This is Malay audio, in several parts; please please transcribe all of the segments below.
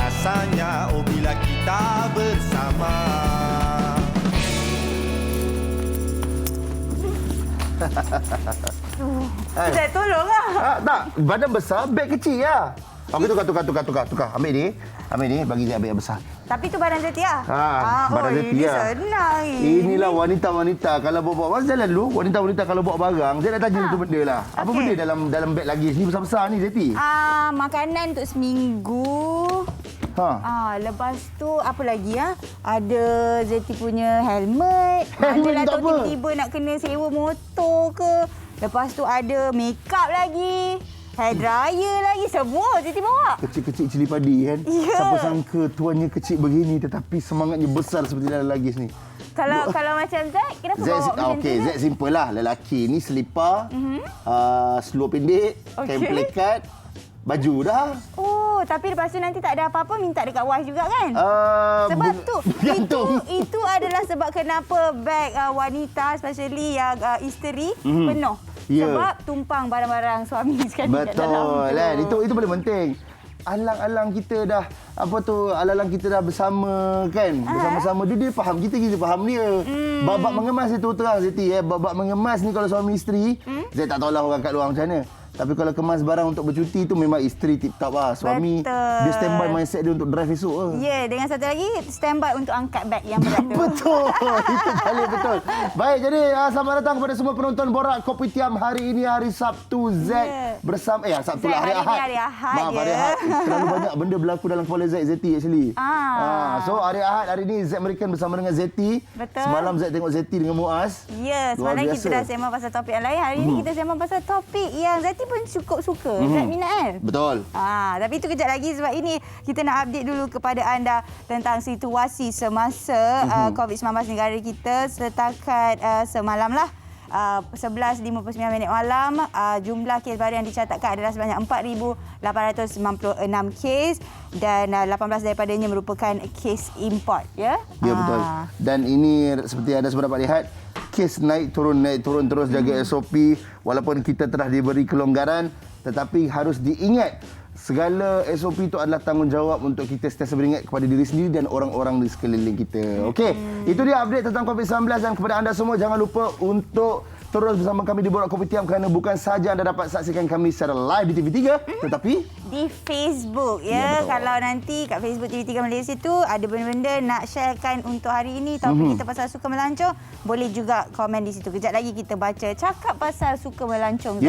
rasanya bila kita bersama. Saya tolonglah. Tak, badan besar, beg kecil lah. Okey, tukar. Ambil ni, bagi dia ambil yang besar. Tapi tu badan Zeti lah. Badan Zeti ini lah. senang. Inilah wanita-wanita kalau bawa masa jalan dulu, wanita-wanita kalau bawa barang, saya nak tanya satu benda lah. Apa benda dalam beg lagi ni besar-besar ni, Zeti? Makanan untuk seminggu. Lepas tu apa lagi ya? Ada Zeti punya helmet. Adalah untuk tu apa? tiba-tiba nak kena sewa motor ke. Lepas tu ada makeup lagi. Hair dryer lagi. Semua Zeti bawa. Kecil-kecil cili padi kan? Ya. Siapa sangka tuannya kecil begini tetapi semangatnya besar seperti dalam lagis ni. Kalau macam Zack, kenapa bawa macam tu? Zack simple lah. Lelaki ni selipar, seluar pendek, kain plekat, baju dah. Oh, tapi lepas tu nanti tak ada apa-apa minta dekat wife juga kan? Sebab tu itu adalah sebab kenapa beg wanita especially yang isteri penuh. Sebab tumpang barang-barang suami sekali kat dalam. Betul kan. Itu paling penting. Alang-alang kita dah alang-alang kita dah bersama kan. Bersama-sama dia faham kita faham dia. Babak mengemas itu terang Zeti babak mengemas ni kalau suami isteri, saya tak tahulah orang kat luar macam mana. Tapi kalau kemas barang untuk bercuti tu memang isteri tip-top lah. Suami dia standby mindset dia untuk drive esok lah. Ya, dengan satu lagi standby untuk angkat beg yang berat tu. Betul. Itu paling betul. Baik, jadi selamat datang kepada semua penonton Borak Kopitiam hari ini hari Sabtu Zack bersama Sabtu lah hari Ahad. Hari Ahad. Maaf, hari Ahad. Terlalu banyak benda berlaku dalam kepala Zack Zeti actually. So hari Ahad hari ini Zack American bersama dengan Zeti. Betul. Semalam Zack tengok Zeti dengan Muaz. Ya, semalam kita dah sembang pasal topik yang lain. Hari ini kita sembang pasal topik yang Zeti pun cukup suka. Zack minat kan? Betul. Tapi itu kejap lagi sebab ini kita nak update dulu kepada anda tentang situasi semasa COVID-19 negara kita setakat semalam lah. 11.59 malam, jumlah kes baru yang dicatatkan adalah sebanyak 4,896 kes dan 18 daripadanya merupakan kes import. Ya, betul. Dan ini seperti anda semua dapat lihat, kes naik turun terus, jaga SOP. Walaupun kita telah diberi kelonggaran, tetapi harus diingat segala SOP itu adalah tanggungjawab untuk kita sentiasa beringat kepada diri sendiri dan orang-orang di sekeliling kita. Okey, itu dia update tentang COVID-19 dan kepada anda semua jangan lupa untuk terus bersama kami di Borak Kopitiam kerana bukan sahaja anda dapat saksikan kami secara live di TV3 tetapi di Facebook ya. Kalau nanti kat Facebook TV3 Malaysia tu ada benda-benda nak sharekan untuk hari ini topik kita pasal suka melancong, boleh juga komen di situ. Kejap lagi kita baca cakap pasal suka melancong.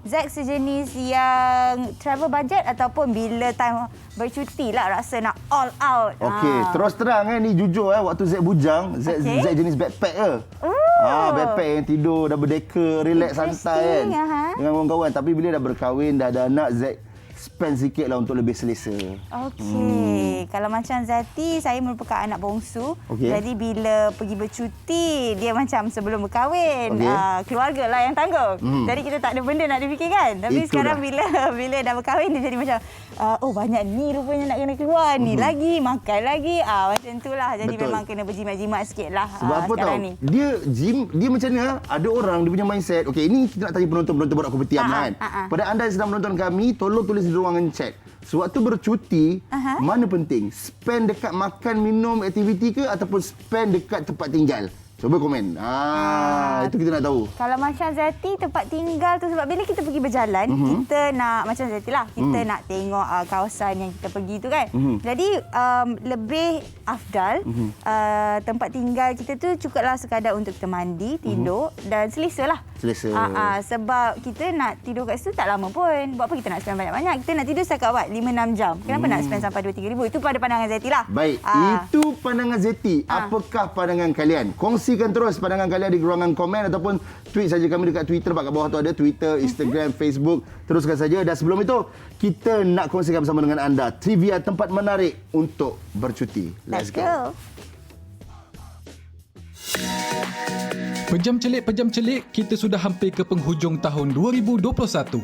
Zack sejenis yang travel budget ataupun bila time bercuti lah rasa nak all out. Okey, terus terang ni jujur waktu Zack bujang, Zack jenis backpack ke. Backpack yang tidur double decker, relax santai kan. Dengan kawan-kawan. Tapi bila dah berkahwin, dah ada anak, Zack spend sikit lah untuk lebih selesa. Okey. Kalau macam Zati, saya merupakan anak bongsu. Jadi bila pergi bercuti, dia macam sebelum berkahwin. Keluarga lah yang tanggung. Jadi kita tak ada benda nak difikirkan. Tapi itu sekarang bila dah berkahwin, dia jadi macam, banyak ni rupanya nak kena keluar. Ni lagi, makan lagi. Macam itulah. Jadi memang kena berjimat-jimat sikit lah. Sebab apa tahu? Ni. Dia macam mana? Ada orang, dia punya mindset. Okey, ini kita nak tanya penonton-penonton Borak Kopitiam kan. Pada anda yang sedang menonton kami, tolong tulis di ruangan chat. Sewaktu bercuti, mana penting? Spend dekat makan, minum, aktiviti ke ataupun spend dekat tempat tinggal? Cuba komen. Itu kita nak tahu. Kalau macam Zati, tempat tinggal tu sebab bila kita pergi berjalan, kita nak macam Zati lah, kita nak tengok kawasan yang kita pergi tu kan. Jadi lebih afdal tempat tinggal kita tu cukuplah sekadar untuk kita mandi, tidur dan selesa lah. Sebab kita nak tidur kat situ tak lama pun. Buat apa kita nak spend banyak-banyak? Kita nak tidur setakat 5-6 jam. Kenapa nak spend sampai 2-3 ribu? Itu pada pandangan Zati lah. Baik, itu pandangan Zati. Apakah pandangan kalian? Kongsikan terus pandangan kalian di ruangan komen ataupun tweet saja kami dekat Twitter. Kat bawah tu ada Twitter, Instagram, Facebook. Teruskan saja. Dan sebelum itu, kita nak kongsikan bersama dengan anda trivia tempat menarik untuk bercuti. Let's go. Pejam celik, kita sudah hampir ke penghujung tahun 2021.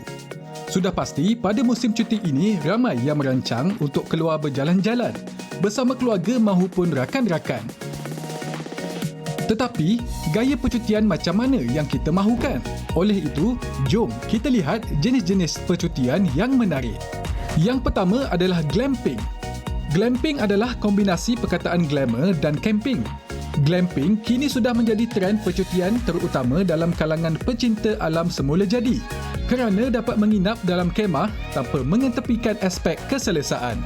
Sudah pasti pada musim cuti ini ramai yang merancang untuk keluar berjalan-jalan bersama keluarga mahupun rakan-rakan. Tetapi, gaya percutian macam mana yang kita mahukan? Oleh itu, jom kita lihat jenis-jenis percutian yang menarik. Yang pertama adalah glamping. Glamping adalah kombinasi perkataan glamour dan camping. Glamping kini sudah menjadi trend percutian terutama dalam kalangan pecinta alam semula jadi kerana dapat menginap dalam kemah tanpa mengetepikan aspek keselesaan.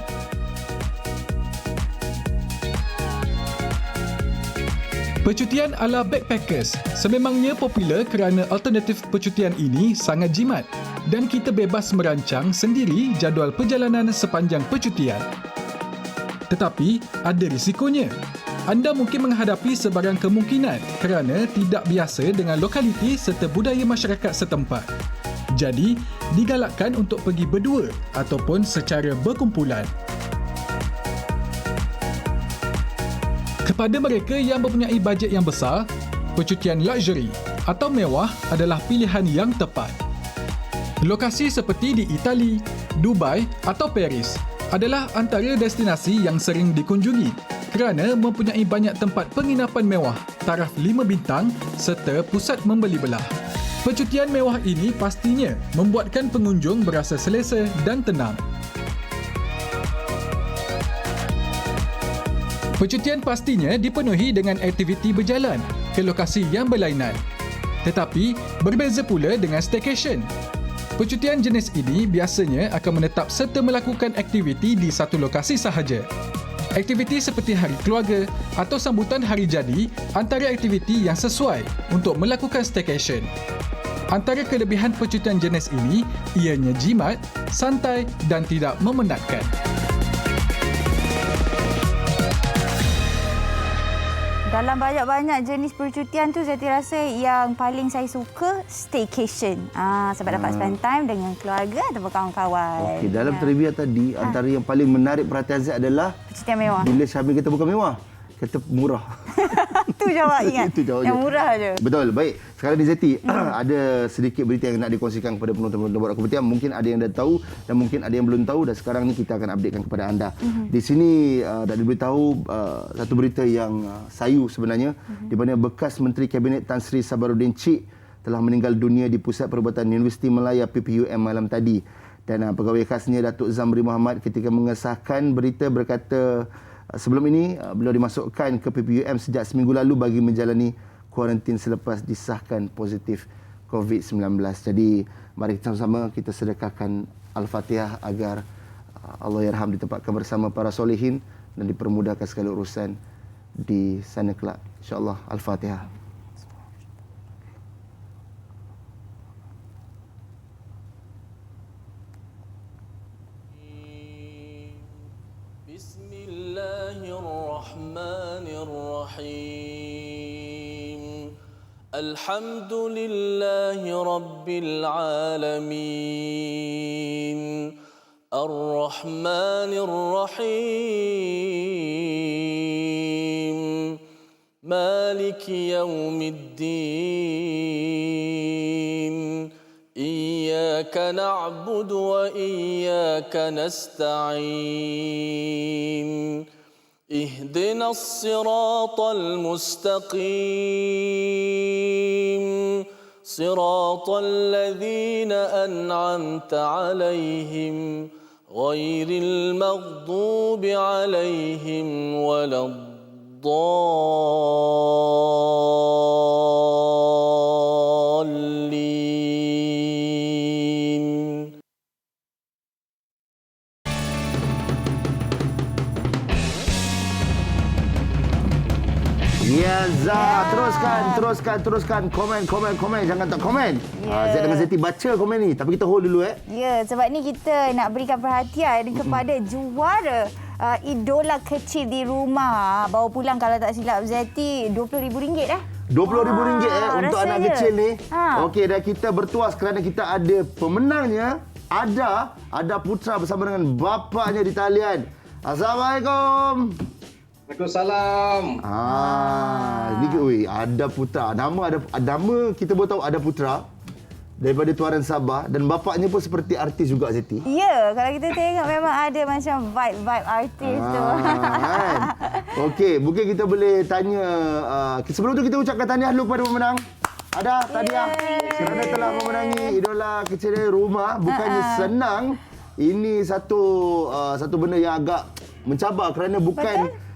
Percutian ala backpackers sememangnya popular kerana alternatif percutian ini sangat jimat dan kita bebas merancang sendiri jadual perjalanan sepanjang percutian. Tetapi ada risikonya. Anda mungkin menghadapi sebarang kemungkinan kerana tidak biasa dengan lokaliti serta budaya masyarakat setempat. Jadi, digalakkan untuk pergi berdua ataupun secara berkumpulan. Kepada mereka yang mempunyai bajet yang besar, percutian luxury atau mewah adalah pilihan yang tepat. Lokasi seperti di Itali, Dubai atau Paris adalah antara destinasi yang sering dikunjungi kerana mempunyai banyak tempat penginapan mewah, taraf 5 bintang serta pusat membeli belah. Percutian mewah ini pastinya membuatkan pengunjung berasa selesa dan tenang. Percutian pastinya dipenuhi dengan aktiviti berjalan ke lokasi yang berlainan. Tetapi, berbeza pula dengan staycation. Percutian jenis ini biasanya akan menetap serta melakukan aktiviti di satu lokasi sahaja. Aktiviti seperti hari keluarga atau sambutan hari jadi antara aktiviti yang sesuai untuk melakukan staycation. Antara kelebihan percutian jenis ini, ianya jimat, santai dan tidak memenatkan. Dalam banyak-banyak jenis percutian tu, Zeti rasa yang paling saya suka staycation. Sebab dapat spend time dengan keluarga atau kawan-kawan. Okey, dalam trivia tadi, antara yang paling menarik perhatian saya adalah percutian mewah. bila Syamil kata bukan mewah, kata murah. Itu jawab ingat. Itu jawabnya. Yang murah je. Betul. Baik. Sekarang ni Zeti, ada sedikit berita yang nak dikongsikan kepada penonton-penonton Borak Kopitiam. Mungkin ada yang dah tahu dan mungkin ada yang belum tahu, dan sekarang ni kita akan updatekan kepada anda. Di sini dah diberitahu satu berita yang sayu sebenarnya, di mana bekas Menteri Kabinet Tan Sri Sabaruddin Cik telah meninggal dunia di Pusat Perubatan Universiti Malaya PPUM malam tadi. Dan pegawai khasnya Datuk Zamri Muhammad ketika mengesahkan berita berkata sebelum ini beliau dimasukkan ke PPUM sejak seminggu lalu bagi menjalani kuarantin selepas disahkan positif COVID-19. Jadi mari kita sama-sama kita sedekahkan Al-Fatihah agar Allahyarham ditempatkan bersama para solehin dan dipermudahkan segala urusan di sana kelak. InsyaAllah. Al-Fatihah. Bismillahirrahmanirrahim. Alhamdulillahi Rabbil Alamin. Ar-Rahmanir Rahim. Maliki Yawmiddin. Iyyaka na'budu wa iyyaka nasta'in. اهدنا الصراط المستقيم صراط الذين أنعمت عليهم غير المغضوب عليهم ولا الضالين. Ya, Zah, teruskan komen. Jangan tak komen. Zah dengan Zeti baca komen ni, tapi kita hold dulu Ya, sebab ni kita nak berikan perhatian kepada juara idola kecil di rumah. Bawa pulang kalau tak silap Zeti RM20,000 dah. RM20,000 untuk anak rasanya. kecil ni. Okey, dan kita bertuas kerana kita ada pemenangnya. Ada Putra bersama dengan bapaknya di talian. Assalamualaikum. Waalaikumsalam. Ni ada Putra. Nama kita baru tahu ada Putra daripada Tuaran Sabah, dan bapaknya pun seperti artis juga, Zeti. Ya, kalau kita tengok memang ada macam vibe artis tu. Kan? Okey, mungkin kita boleh tanya sebelum tu kita ucapkan tahniah dulu kepada pemenang. Ada tahniah kerana telah memenangi idola kecil dari rumah. Bukannya senang. Ini satu benda yang agak mencabar kerana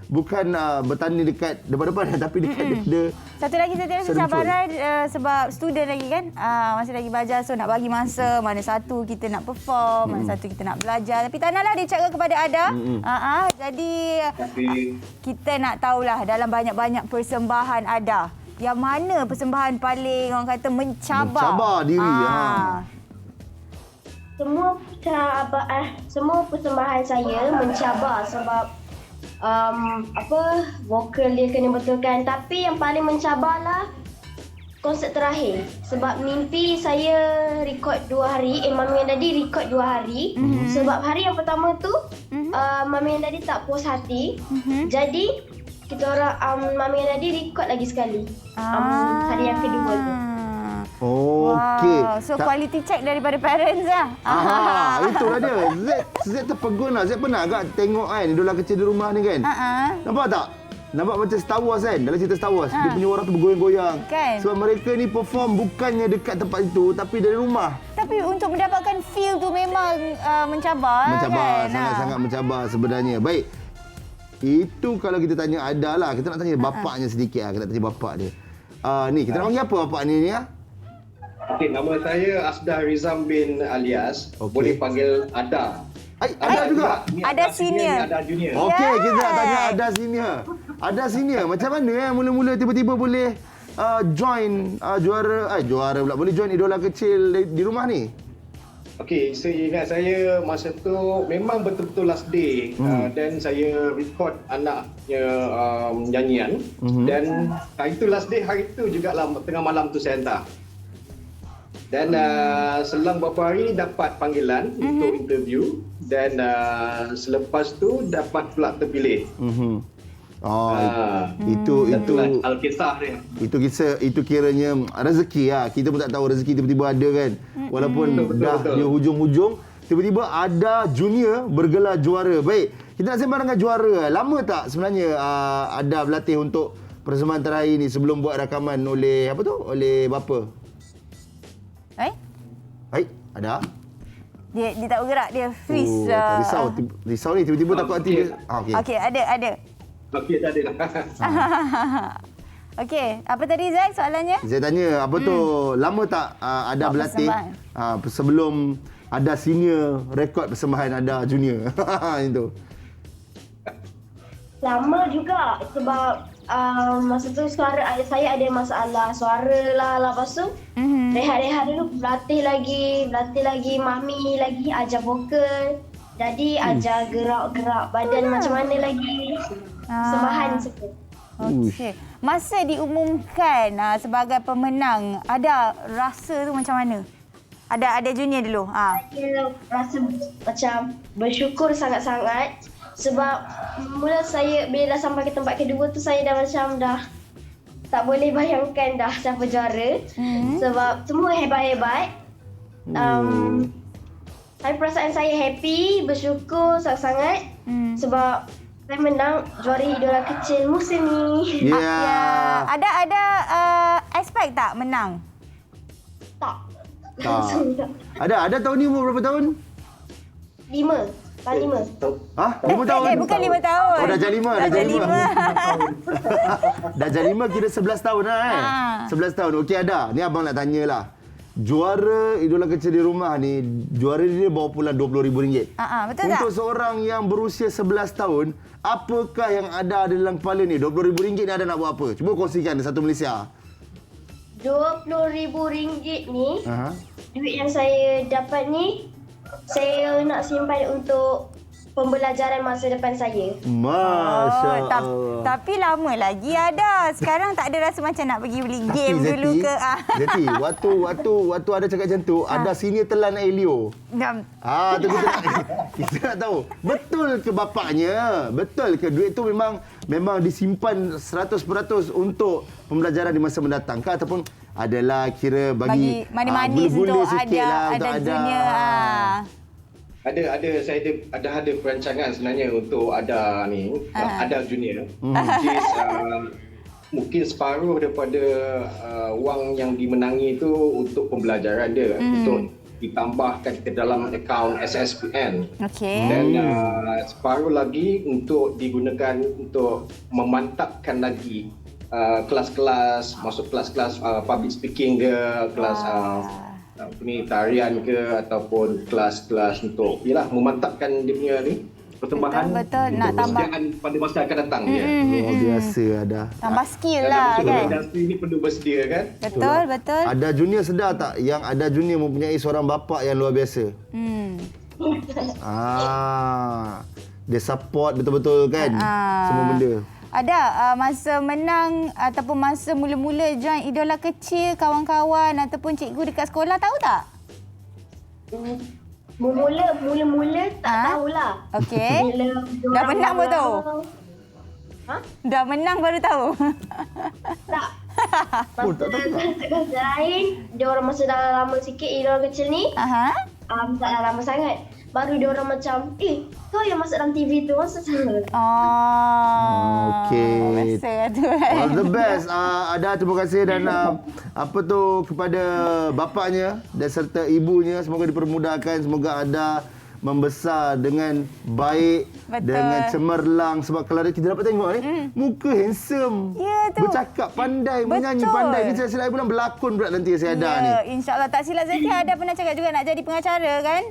bukan bertanding dekat depan-depan tapi dekat dia. Satu lagi saya rasa cabaran sebab student lagi kan. Masih lagi belajar, so nak bagi masa. Mana satu kita nak perform, mana satu kita nak belajar. Tapi tak naklah dia cakap kepada Ada. Jadi kita nak tahulah dalam banyak-banyak persembahan Ada, yang mana persembahan paling orang kata mencabar diri. Semua persembahan saya mencabar sebab vokal dia kena betulkan, tapi yang paling mencabarlah konsert terakhir sebab mimpi saya rekod 2 hari, Mami and Daddy rekod 2 hari. Sebab hari yang pertama tu Mami and Daddy tak puas hati, jadi kita orang Mami and Daddy rekod lagi sekali hari yang kedua tu. Okey. So quality check daripada parents lah. Itulah dia. Z terpegun lah. Z pernah agak tengok kan idola kecil di rumah ni kan. Nampak tak? Nampak macam Star Wars kan? Dalam cerita Star Wars, dia punya orang tu bergoyang-goyang. Kan? Sebab mereka ni perform bukannya dekat tempat itu, tapi dari rumah. Tapi untuk mendapatkan feel tu memang mencabar kan? Sangat-sangat mencabar sebenarnya. Baik. Itu kalau kita tanya Ada lah. Kita nak tanya bapaknya sedikit lah. Kita nak tanya bapak dia. Ni, kita nak panggil apa bapak ni ya? Okey, nama saya Asdah Rizam bin Alias. Okey. Boleh panggil Ada. Ada juga? Ni Ada senior. Ni Ada junior. Okey, kita nak tanya Ada senior. Ada senior, macam mana mula-mula tiba-tiba boleh join juara pula. Boleh join idola kecil di rumah ni? Okey, seingat saya masa tu memang betul-betul last day. Dan saya record anaknya nyanyian. Dan itu last day, hari tu juga lah, tengah malam tu saya hantar. Dan selang beberapa hari dapat panggilan untuk interview dan selepas tu dapat pula terpilih. Itu Alkisah dia. Itu kiranya rezeki lah. Kita pun tak tahu rezeki tiba-tiba ada kan. Walaupun betul. Dia hujung-hujung tiba-tiba ada junior bergelar juara. Baik, kita nak sembang dengan juara. Lama tak sebenarnya Ada berlatih untuk persembahan terakhir ni sebelum buat rakaman oleh oleh bapa? Baik, Ada? Dia tak bergerak, dia freeze. Risau ni tiba-tiba takut hati dia. Okey, ada. Okey, tak ada dah. Okey, apa tadi Zack soalannya? Saya tanya, apa tu, lama tak Ada berlatih sebelum Ada senior rekod persembahan Ada junior? Itu. Lama juga sebab masa tu suara saya ada masalah suara lah. Lepas tu rehat-rehat dulu, berlatih lagi, Mami lagi ajar vokal. Jadi ajar gerak-gerak badan macam mana lagi. Sembahan sikit. Okey. Masa diumumkan sebagai pemenang, ada rasa tu macam mana? Ada junior dulu. Saya rasa macam bersyukur sangat-sangat. Sebab mula saya bila dah sampai ke tempat kedua tu saya dah macam dah tak boleh bayangkan dah siapa juara. Sebab semua hebat-hebat. Tapi perasaan saya happy, bersyukur sangat-sangat. Sebab saya menang juara idola kecil musim ni. Ada expect tak menang? Tak. Ada tahun ni umur berapa tahun? 5. Tahun 5. 5 tahun? Bukan 5 tahun. Oh, dah jadi 5. Dah jadi 5 kira 11 tahun lah kan? 11 tahun. Okey Ada, ni abang nak tanyalah. Juara idola kecil di rumah ni, juara dia bawa pulang RM20,000. Betul tak? Untuk seorang yang berusia 11 tahun, apakah yang ada dalam kepala ni? RM20,000 ni Ada nak buat apa? Cuba kongsikan satu Malaysia. RM20,000 ni, duit yang saya dapat ni, saya nak simpan untuk pembelajaran masa depan saya. Masya Allah. Tapi lama lagi Ada. Sekarang tak ada rasa macam nak pergi beli game dulu ke? Zeti, waktu Ada cakap macam tu, Ada senior telan Elio. Tu kita nak tahu. Betul ke bapaknya? Betul ke duit tu memang disimpan 100% untuk pembelajaran di masa mendatang ke ataupun adalah kira bagi manis-manis untuk sikit ada junior. Saya ada perancangan sebenarnya untuk Ada ni, Ada junior. Mungkin separuh daripada wang yang dimenangi itu untuk pembelajaran dia, untuk ditambahkan ke dalam akaun SSPN. Okey. Dan separuh lagi untuk digunakan untuk memantapkan lagi kelas-kelas, masuk kelas-kelas public speaking ke, kelas tarian ke, ataupun kelas-kelas untuk memantapkan dia punya ni persembahan Betul, nak tambah persediaan pada masa akan datang. Luar biasa ada. tambah skill lah kan. Industri ni perlu bersedia kan. Betul. Ada junior sedar tak yang ada junior mempunyai seorang bapa yang luar biasa? Dia support betul-betul kan semua benda. Ada masa menang ataupun masa mula-mula join idola kecil, kawan-kawan ataupun cikgu dekat sekolah, tahu tak? Mula-mula tak tahulah. Okey. Bila Dah menang baru tahu? Dah menang baru tahu? Tak. Masa lain, dia orang masa dah lama sikit idola kecil ni. Tak dah lama sangat. Baru dia orang macam, kau yang masuk dalam TV tu, masa sana. Okey. Biasa tu kan. All the best. Ada terima kasih dan kepada bapaknya dan serta ibunya, semoga dipermudahkan, semoga ada membesar dengan baik. Betul. Dengan cemerlang, sebab kalau kita dapat tengok muka handsome. Ya, tu. Bercakap pandai, Betul. menyanyi pandai. Ni saya bulan berlakon pula nanti saya ada ni. InsyaAllah. Tak silap Zeti ada pernah cakap juga nak jadi pengacara kan?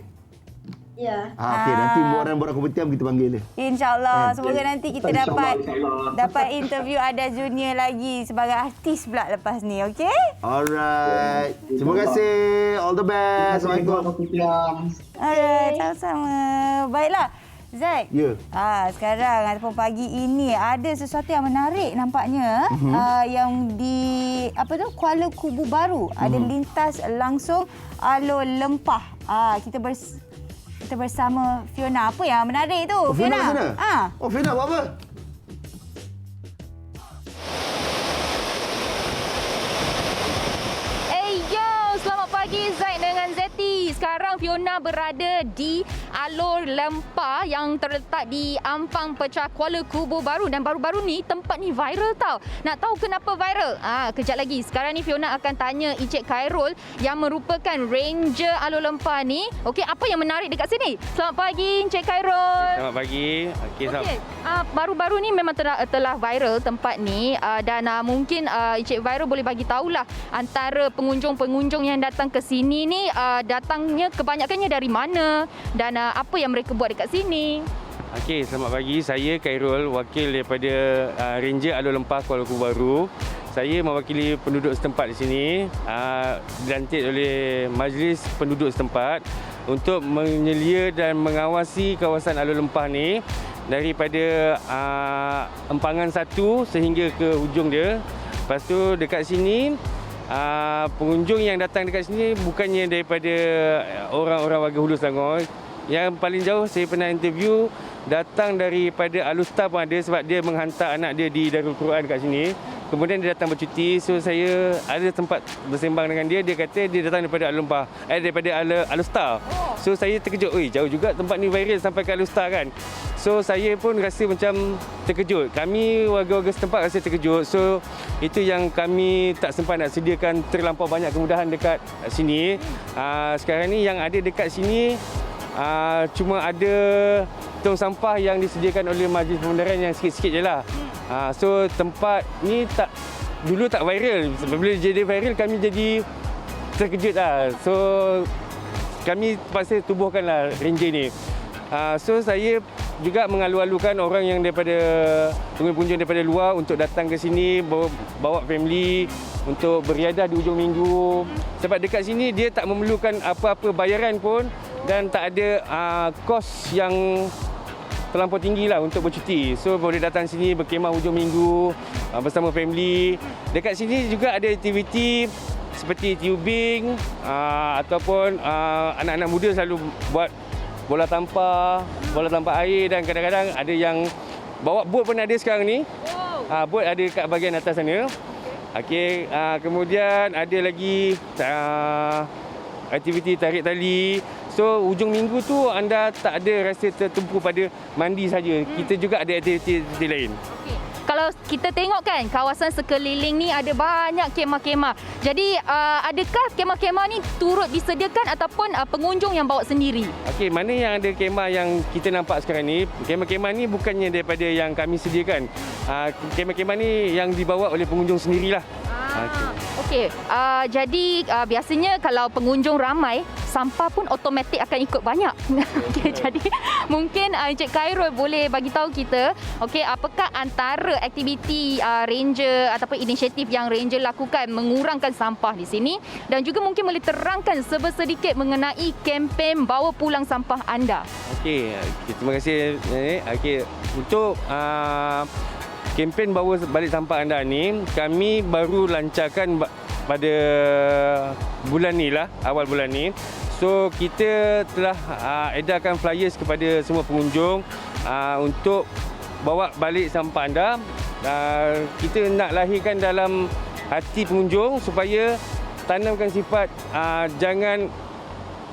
Ya. Okey, nanti orang buat kompetitif kita panggil dia. InsyaAllah. Semoga nanti kita dapat interview Ada Junior lagi sebagai artis pula lepas ni. Okey? Alright. Terima kasih. All the best. Assalamualaikum. Alright, sama-sama. Baiklah. Zaid. Ya. Sekarang ataupun pagi ini ada sesuatu yang menarik nampaknya yang di Kuala Kubu Baru ada lintas langsung alur lempah. Kita bersama Fiona. Apa yang menarik tu? Fiona sana? Fiona buat apa? Selamat pagi Zaid dengan Zeti. Sekarang Fiona berada di alur lempah yang terletak di Ampang Pecah Kuala Kubu Baru, dan baru-baru ni tempat ni viral tau. Nak tahu kenapa viral? Kejap lagi. Sekarang ni Fiona akan tanya Encik Khairul yang merupakan ranger alur lempah ni. Okey, apa yang menarik dekat sini? Selamat pagi Encik Khairul. Selamat pagi. Okey, baru-baru ni memang telah viral tempat ni dan mungkin Encik Khairul boleh bagi tahulah antara pengunjung-pengunjung yang datang ke sini ni datangnya kebanyakannya dari mana dan apa yang mereka buat dekat sini. Okey, selamat pagi. Saya Khairul, wakil daripada Ranger Alur Lempah Kuala Kubu Baru. Saya mewakili penduduk setempat di sini, dilantik oleh Majlis Penduduk setempat untuk menyelia dan mengawasi kawasan alur lempah ni daripada empangan 1 sehingga ke hujung dia. Lepas tu dekat sini pengunjung yang datang dekat sini bukannya daripada orang-orang warga Hulu Selangor. Yang paling jauh saya pernah interview datang daripada Alustar pun ada, sebab dia menghantar anak dia di Darul Quran dekat sini. Kemudian dia datang bercuti, so saya ada tempat bersembang dengan dia. Dia kata dia datang daripada Alur Lempah, daripada Alustar. So saya terkejut, jauh juga tempat ni viral sampai ke Alustar kan. So saya pun rasa macam terkejut. Kami warga-warga setempat rasa terkejut. So itu yang kami tak sempat nak sediakan terlampau banyak kemudahan dekat sini. Sekarang ni yang ada dekat sini cuma ada tong sampah yang disediakan oleh Majlis Pembendaran yang sikit-sikit je lah. So tempat ni dulu tak viral. Bila jadi viral kami jadi terkejut lah. So kami terpaksa tubuhkanlah ranger ni. So saya juga mengalu-alukan orang yang daripada pengunjung daripada luar untuk datang ke sini, bawa family untuk beriadah di hujung minggu. Sebab dekat sini dia tak memerlukan apa-apa bayaran pun dan tak ada kos yang terlampau tinggi lah untuk bercuti. So boleh datang sini berkemah hujung minggu bersama family. Dekat sini juga ada aktiviti seperti tubing ataupun anak-anak muda selalu buat bola tampar air, dan kadang-kadang ada yang bawa bot pun ada sekarang ni. Bot ada kat bahagian atas sana. Okey, kemudian ada lagi aktiviti tarik tali. So hujung minggu tu anda tak ada rasa tertumpu pada mandi saja. Kita juga ada aktiviti lain. Okay. kalau kita tengok kan, kawasan sekeliling ni ada banyak kemah-kemah. Jadi adakah kemah-kemah ni turut disediakan ataupun pengunjung yang bawa sendiri? Okey, mana yang ada kemah yang kita nampak sekarang ni, kemah-kemah ni bukannya daripada yang kami sediakan. Kemah-kemah ni yang dibawa oleh pengunjung sendirilah. Okey, jadi biasanya kalau pengunjung ramai, sampah pun automatik akan ikut banyak. Okey, jadi mungkin Encik Khairul boleh bagi tahu kita, okey, apakah antara aktiviti ranger ataupun inisiatif yang ranger lakukan mengurangkan sampah di sini, dan juga mungkin boleh terangkan sedikit mengenai kempen bawa pulang sampah anda. Okey, terima kasih. Okey, untuk kempen bawa balik sampah anda ni, kami baru lancarkan pada bulan ni lah, awal bulan ni. So, kita telah edarkan flyers kepada semua pengunjung untuk bawa balik sampah anda. Kita nak lahirkan dalam hati pengunjung supaya tanamkan sifat jangan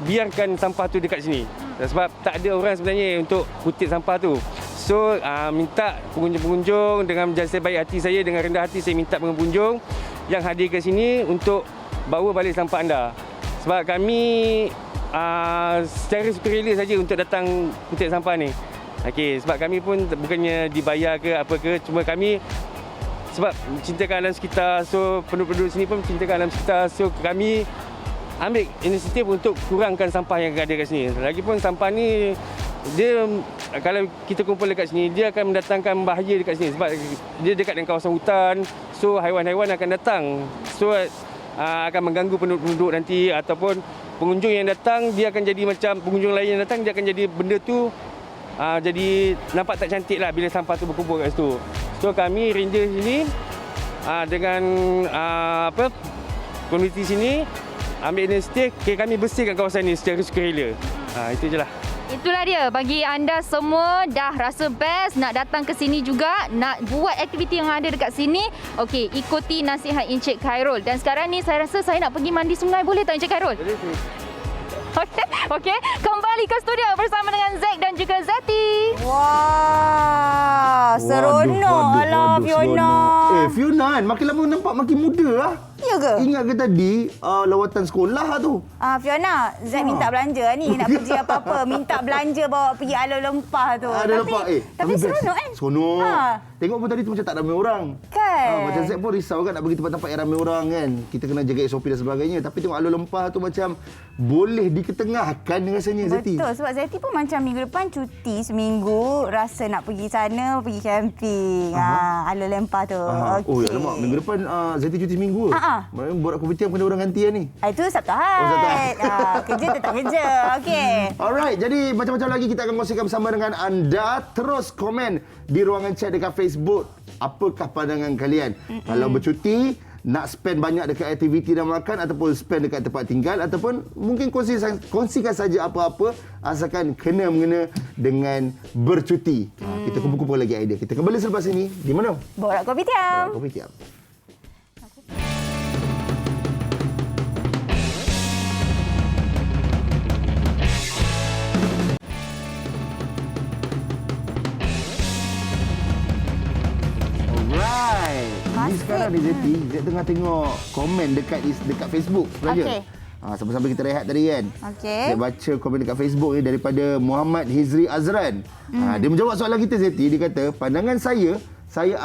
biarkan sampah tu dekat sini. Sebab tak ada orang sebenarnya untuk kutip sampah tu. So, minta pengunjung-pengunjung dengan jasa baik hati saya, dengan rendah hati saya minta pengunjung yang hadir ke sini untuk bawa balik sampah anda. Sebab kami secara sukarela saja untuk datang kutip sampah ni. Okey, sebab kami pun bukannya dibayar ke apa ke, cuma kami sebab cintakan alam sekitar. So, penduduk-penduduk sini pun cintakan alam sekitar. So, kami ambil inisiatif untuk kurangkan sampah yang ada kat sini. Lagipun sampah ni dia kalau kita kumpul dekat sini, dia akan mendatangkan bahaya dekat sini sebab dia dekat dengan kawasan hutan. So haiwan-haiwan akan datang. So akan mengganggu penduduk nanti, ataupun pengunjung yang datang dia akan jadi macam pengunjung lain yang datang, dia akan jadi benda tu jadi nampak tak cantik lah bila sampah tu berkumpul kat situ. So kami ranger sini dengan komuniti sini ambil inisiatif, kami bersihkan kawasan ni secara sukarela. Itu je lah. Itulah dia, bagi anda semua dah rasa best nak datang ke sini juga, nak buat aktiviti yang ada dekat sini, okey, ikuti nasihat Encik Khairul. Dan sekarang ni saya rasa saya nak pergi mandi sungai, boleh tak Encik Khairul? Boleh. Okey, kembali ke studio bersama dengan Zack dan juga Zeti. Wah, seronok lah Fiona. Fiona kan makin lama nampak makin muda lah. Ya ke? Ingat ke tadi lawatan sekolah tu? Fiona, Zack minta belanja ni. Nak pergi apa-apa, minta belanja bawa pergi Alor Lempah tu. Ada lempah. Tapi seronok kan? Seronok. Tengok pun tadi tu macam tak ramai orang. Kan? Macam Zack pun risau kan nak pergi tempat-tempat yang ramai orang kan. Kita kena jaga SOP dan sebagainya. Tapi tengok Alor Lempah tu macam boleh diketengahkan rasanya Zeti. Betul, sebab Zeti pun macam minggu depan cuti seminggu. Rasa nak pergi sana, pergi camping. Alor Lempah tu. Okay. Oh, alamak. Minggu depan Zeti cuti seminggu. Buat aktiviti yang kena orang ganti ni. Itu Sabtu Ahad. Kerja tetap kerja. Okey. Alright, jadi macam-macam lagi kita akan kongsikan bersama dengan anda. Terus komen di ruangan chat dekat Facebook. Apakah pandangan kalian? Kalau bercuti, nak spend banyak dekat aktiviti dan makan, ataupun spend dekat tempat tinggal, ataupun mungkin kongsikan saja apa-apa asalkan kena-mengena dengan bercuti. Kita kumpul-kumpul lagi idea. Kita kembali selepas ini. Di mana? Borak Kopitiam. Borak Kopitiam. Ni sekarang ni Zeti, Zeti tengah tengok komen dekat Facebook sebenarnya. Okey. Sambil-sambil kita rehat tadi kan. Okey. Saya baca komen dekat Facebook ni daripada Muhammad Hizri Azran. Dia menjawab soalan kita Zeti, dia kata, pandangan saya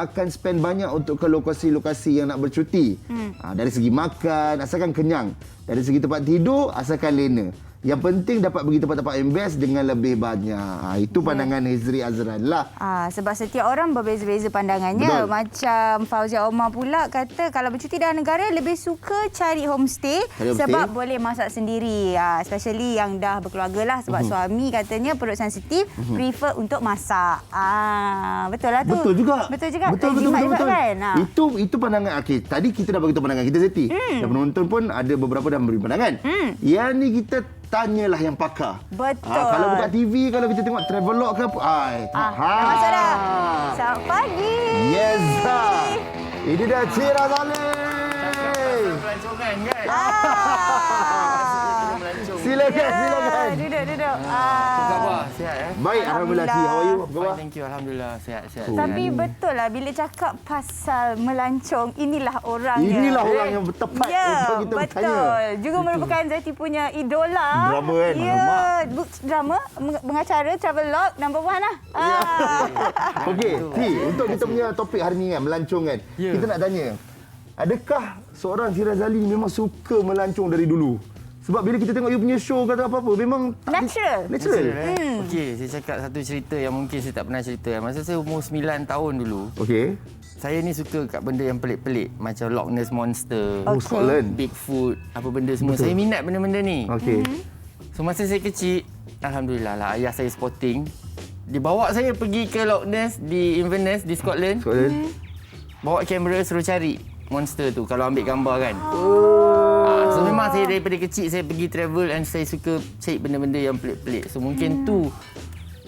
akan spend banyak untuk ke lokasi-lokasi yang nak bercuti. Dari segi makan, asalkan kenyang. Dari segi tempat tidur, asalkan lena. Yang penting dapat pergi tempat-tempat yang best dengan lebih banyak. Itu pandangan Hizri Azran lah. Sebab setiap orang berbeza-beza pandangannya. Betul. Macam Fauzia Omar pula kata kalau bercuti dalam negara lebih suka cari homestay sebab boleh masak sendiri. Especially yang dah berkeluarga lah. Sebab suami katanya perut sensitif, prefer untuk masak. Betul lah tu. Betul juga. Betul juga. Betul. Kan? Itu pandangan. Okey, tadi kita dah bagi tahu pandangan kita Zeti. Dan penonton pun ada beberapa dah memberi pandangan. Yang ni kita tanyalah yang pakar. Betul. Kalau buka TV, kalau kita tengok travelog ke apa. Masuk dah. Selamat pagi. Yes. Ini dah Cik Razali. Silakan. Duduk. Apa khabar? Sihat Baik, alhamdulillah. Cik, how are you? Apa khabar? Thank you, alhamdulillah. Sihat. Tapi betul lah bila cakap pasal melancong, inilah orangnya. Inilah orang yang tepat untuk kita bertanya. Betul. Juga merupakan Zeti punya idola. Drama kan? Ya, drama, pengacara, travelog, number 1 lah. Okey, Ti, untuk kita punya topik hari ni kan, melancong kan. Kita nak tanya, adakah seorang T. Razali memang suka melancong dari dulu? Sebab bila kita tengok you punya show kata apa-apa, memang Natural. Okey, saya cakap satu cerita yang mungkin saya tak pernah cerita. Masa saya umur 9 tahun dulu, Okey. saya ni suka kat benda yang pelik-pelik. Macam Loch Ness Monster, Scotland. Bigfoot, apa benda semua. Saya minat benda-benda ni. Okey. So masa saya kecil, alhamdulillah lah ayah saya sporting. Dia bawa saya pergi ke Loch Ness di Inverness di Scotland. Bawa kamera suruh cari monster tu kalau ambil gambar kan. So memang saya daripada kecil saya pergi travel and saya suka cari benda-benda yang pelik-pelik. So mungkin tu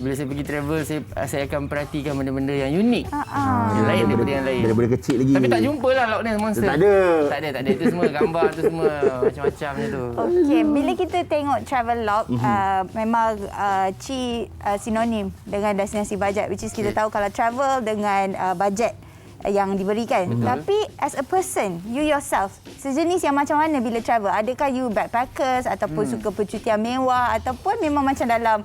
bila saya pergi travel saya akan perhatikan benda-benda yang unik. Yang lain daripada yang lain. Daripada kecil lagi. Tapi tak jumpa lah Loch Ness Monster. Tak ada. Tak ada. Itu semua gambar tu semua macam-macam je tu. Okey, bila kita tengok travelog, memang sinonim dengan destinasi bajet, which is kita tahu kalau travel dengan bajet yang diberikan. Tapi as a person, you yourself, sejenis yang macam mana bila travel? Adakah you backpackers ataupun suka percutian mewah ataupun memang macam dalam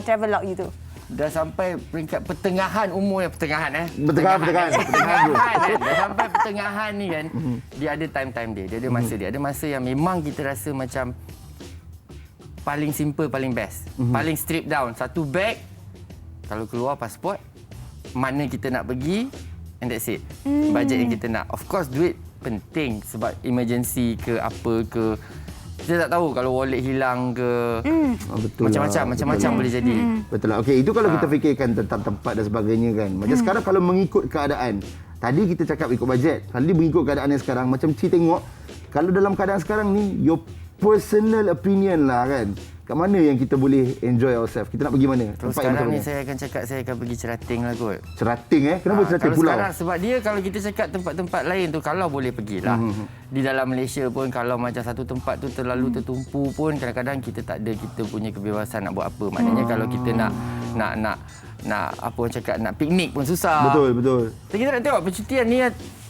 travelog itu? Dah sampai peringkat pertengahan umur pertengahan. Dah sampai pertengahan ni kan, dia ada time dia. Dia ada masa dia. Ada masa yang memang kita rasa macam paling simple, paling best. Paling strip down. Satu bag, kalau keluar pasport, mana kita nak pergi, and that's it. Bajet yang kita nak. Of course, duit penting sebab emergency ke apa ke. Kita tak tahu kalau wallet hilang ke. Macam-macam boleh jadi. Betul lah. Okey, itu kalau kita fikirkan tentang tempat dan sebagainya kan. Macam sekarang kalau mengikut keadaan. Tadi kita cakap ikut bajet. Tadi mengikut keadaan yang sekarang. Macam Cik tengok, kalau dalam keadaan sekarang ni, your personal opinion lah kan. Kat mana yang kita boleh enjoy ourselves? Kita nak pergi mana? Terus sekarang ni saya akan cakap saya akan pergi Cerating lah kot. Cerating Kenapa Cerating pulau? Sekarang, sebab dia kalau kita cakap tempat-tempat lain tu kalau boleh pergilah. Di dalam Malaysia pun kalau macam satu tempat tu terlalu tertumpu pun kadang-kadang kita tak ada kita punya kebebasan nak buat apa. Maknanya kalau kita nak apa orang cakap nak piknik pun susah. Betul. So, kita nak tengok percutian ni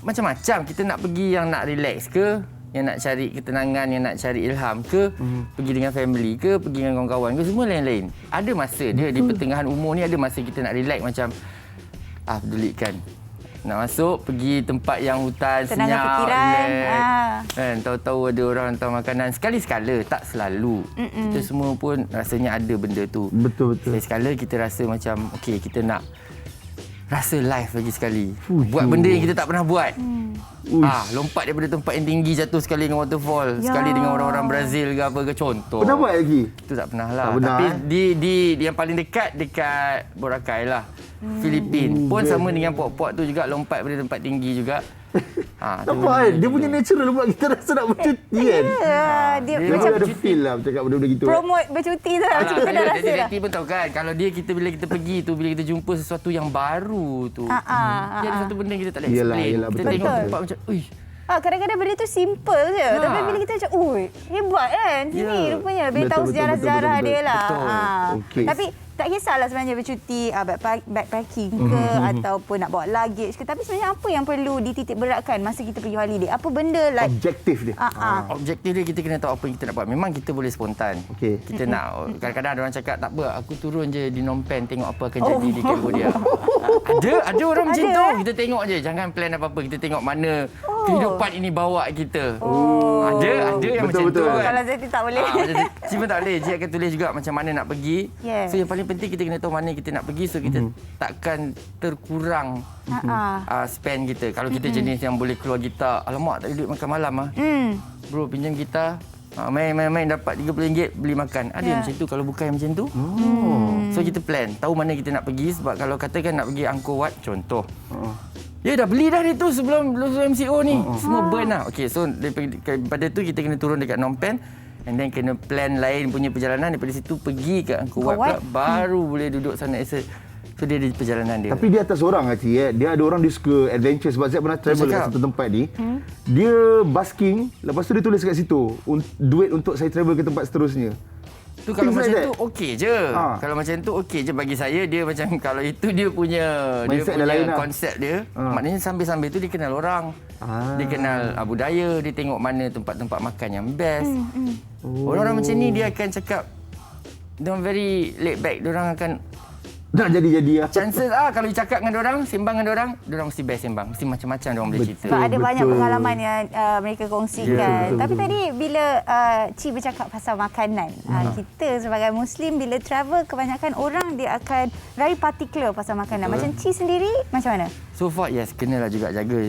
macam-macam. Kita nak pergi yang nak relax ke, yang nak cari ketenangan, yang nak cari ilham ke, pergi dengan family ke, pergi dengan kawan-kawan ke, semua lain-lain. Ada masa dia di pertengahan umur ni ada masa kita nak relax macam pedulikan. Nak masuk pergi tempat yang hutan tenangkan senyap, fikiran. Kan tahu-tahu ada orang hantar makanan sekali-sekala, tak selalu. Kita semua pun rasanya ada benda tu. Betul. Sekali-sekala kita rasa macam okey kita nak rasa live lagi sekali. Buat benda yang kita tak pernah buat. Lompat daripada tempat yang tinggi jatuh sekali dengan waterfall, sekali dengan orang-orang Brazil ke apa ke contoh. Pernah buat lagi? Itu tak pernah lah. Tak pernah, tapi di yang paling dekat Boracay lah. Filipin pun sama dengan puak-puak tu juga lompat daripada tempat tinggi juga. Nampak kan? Dia punya natural buat kita rasa nak bercuti kan? Dia macam ada feel lah cakap benda-benda gitu. Promote bercuti tu macam kita dah rasa dah. Jadi pun tahu kan kalau bila kita pergi tu, bila kita jumpa sesuatu yang baru tu. Dia ada satu benda yang kita tak boleh explain. Kita tengok tempat macam, kadang-kadang benda tu simple je. Tapi bila kita macam, hebat kan sini rupanya. Bila tahu sejarah-sejarah dia lah. Tapi tak kisahlah sebenarnya bercuti backpacking ke ataupun nak bawa luggage ke, tapi sebenarnya apa yang perlu dititik beratkan masa kita pergi holiday? Apa benda like objektif dia? Objektif dia kita kena tahu apa yang kita nak buat. Memang kita boleh spontan. Kita nak kadang-kadang ada orang cakap tak apa, aku turun je di Phnom Penh tengok apa akan jadi di Cambodia. Ada orang macam tu. Kita tengok je, jangan plan apa-apa. Kita tengok mana kehidupan ini bawa kita. Ada yang macam tu kan. Kalau Zeti tak boleh. Cuma tak boleh. Cik akan tulis juga macam mana nak pergi. So yang paling penting kita kena tahu mana kita nak pergi, so kita takkan terkurang spend kita. Kalau kita jenis yang boleh keluar gitar, alamak tak ada duit makan malam bro pinjam gitar, main dapat RM30 beli makan. Ada macam tu kalau bukan macam tu. So kita plan, tahu mana kita nak pergi. Sebab kalau katakan nak pergi Angkor Wat contoh, dah beli dah itu sebelum MCO ni. Semua burn lah. Okay, so daripada tu kita kena turun dekat Phnom Penh. And then kena plan lain punya perjalanan. Daripada situ pergi ke Angkor Wat pula. Baru boleh duduk sana as a So dia ada perjalanan dia. Tapi dia atas orang Cik. Dia ada orang dia suka adventure. Sebab saya pernah travel kat satu tempat ni. Dia basking. Lepas tu dia tulis kat situ. Duit untuk saya travel ke tempat seterusnya. Tu kalau macam tu okey je. Kalau macam tu okey je bagi saya. Dia macam kalau itu dia punya mindset lain konsep dia. Maknanya sambil-sambil tu dia kenal orang. Dia kenal budaya, dia tengok mana tempat-tempat makan yang best. Orang-orang macam ni dia akan cakap dia very laid back. Dia orang akan nak jadi-jadi chances kalau cakap dengan orang, sembang dengan orang mesti best sembang. Mesti macam-macam dia orang boleh cerita. Sebab ada banyak pengalaman yang mereka kongsikan. Tapi tadi bila Cik bercakap pasal makanan, kita sebagai Muslim bila travel kebanyakan orang dia akan very particular pasal makanan. Macam Cik sendiri macam mana? So far yes, kenalah juga jaga.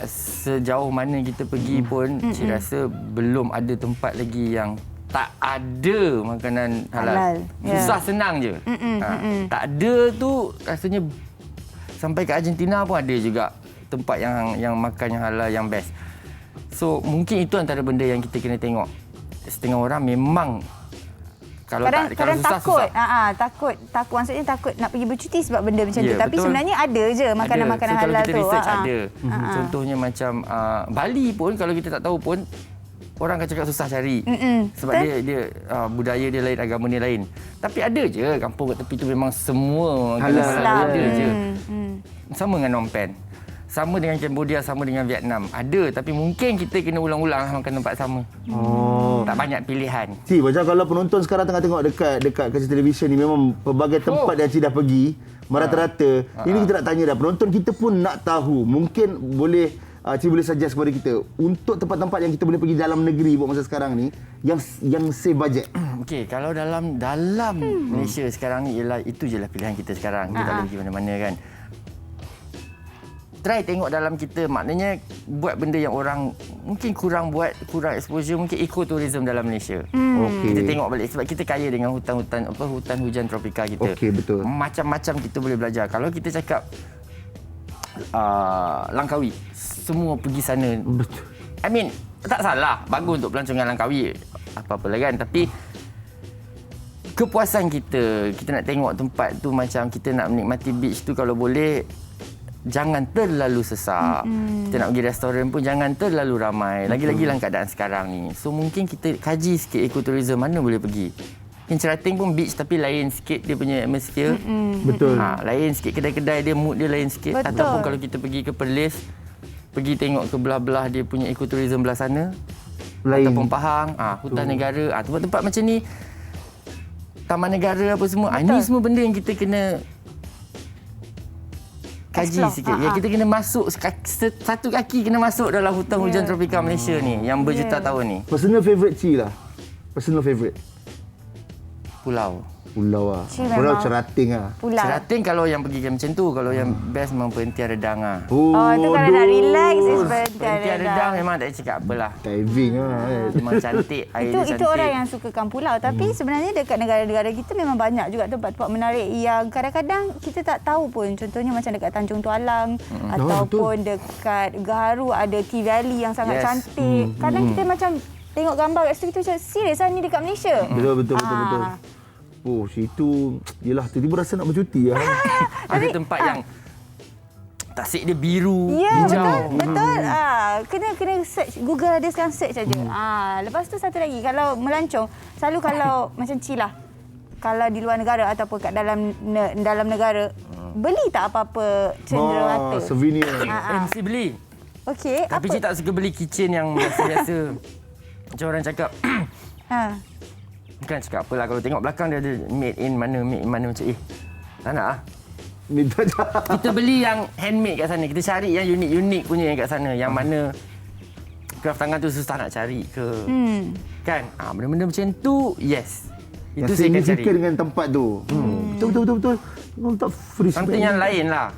Sejauh mana kita pergi pun Cik rasa belum ada tempat lagi yang tak ada makanan halal. Susah senang je. Tak ada tu rasanya sampai ke Argentina pun ada juga tempat yang makan yang halal yang best. So mungkin itu antara benda yang kita kena tengok. Setengah orang memang kalau susah. Takut maksudnya takut nak pergi bercuti sebab benda macam tu. Tapi betul. Sebenarnya ada je makanan-makanan halal tu. Kalau kita research ada. Contohnya macam Bali pun kalau kita tak tahu pun orang akan cakap susah cari. Sebab dia budaya dia lain, agama dia lain. Tapi ada je kampung kat tepi tu memang semua halal ada je. Sama dengan Phnom Penh. Sama dengan Cambodia, sama dengan Vietnam. Ada tapi mungkin kita kena ulang-ulang makan tempat sama. Tak banyak pilihan. Cik, macam kalau penonton sekarang tengah tengok dekat kaca televisyen ni memang pelbagai tempat yang Cik dah pergi, merata-rata. Ini kita nak tanya dah. Penonton kita pun nak tahu. Mungkin boleh Cik boleh suggest kepada kita untuk tempat-tempat yang kita boleh pergi dalam negeri buat masa sekarang ni yang save budget. Okey, kalau dalam Malaysia sekarang ni ialah itu je lah pilihan kita sekarang. Kita tak boleh pergi mana-mana kan. Try tengok dalam kita, maknanya buat benda yang orang mungkin kurang exposure, mungkin ekoturism dalam Malaysia. Kita tengok balik sebab kita kaya dengan hutan hujan tropika kita. Okey, betul. Macam-macam kita boleh belajar. Kalau kita cakap Langkawi, semua pergi sana. Betul. I mean, tak salah, bagus untuk pelancongan Langkawi. Apa-apalah kan, tapi kepuasan kita nak tengok tempat tu macam kita nak menikmati beach tu kalau boleh jangan terlalu sesak. Kita nak pergi restoran pun jangan terlalu ramai. Lagi-lagi dalam keadaan sekarang ni. So mungkin kita kaji sikit ekoturism mana boleh pergi. Cerating pun beach tapi lain sikit dia punya atmosphere. Betul. Lain sikit kedai-kedai dia, mood dia lain sikit. Betul. Ataupun kalau kita pergi ke Perlis, pergi tengok ke belah-belah dia punya ekoturism belah sana. Lain. Ataupun Pahang, hutan negara, tempat-tempat macam ni. Taman negara apa semua. Ini semua benda yang kita kena kaji sikit. Ya, kita kena masuk satu kaki kena masuk dalam hutan hujan tropika Malaysia ni yang berjuta tahun ni. Personal favourite Cik lah. Personal favourite. Pulau Pulau Cerating Cerating kalau yang pergi macam tu. Kalau yang best memang Perhentian Redang itu kalau nak relax is Perhentian Redang memang tak cakap apalah. Diving memang cantik. Air dia cantik. Itu orang yang sukakan pulau. Tapi sebenarnya dekat negara-negara kita memang banyak juga tempat-tempat menarik yang kadang-kadang kita tak tahu pun. Contohnya macam dekat Tanjung Tualang ataupun dekat Gaharu ada Tea Valley yang sangat cantik. Kadang kita macam tengok gambar kat situ kita macam serius ni dekat Malaysia. Betul. Oh, situ yelah tiba-tiba rasa nak bercuti lah. Ada tempat yang tasik dia biru, hijau. Betul. Kena search Google ada sekarang search saja. Lepas tu satu lagi kalau melancong selalu kalau macam Cilah. Kalau di luar negara ataupun kat dalam negara beli tak apa-apa cenderamata. Souvenir. Mesti beli. Okey, tapi Cik tak suka beli kitchen yang biasa-biasa. Macam orang cakap. Bukan cakap apalah kalau tengok belakang dia ada made in mana macam tak nak minta kita beli yang handmade kat sana. Kita cari yang unik-unik punya yang kat sana. Yang mana craft tangan tu susah nak cari ke. Kan? Benda-benda macam tu, yes. Itu saya akan cari. Dengan tempat tu. Betul. Tak free. Something yang lain lah.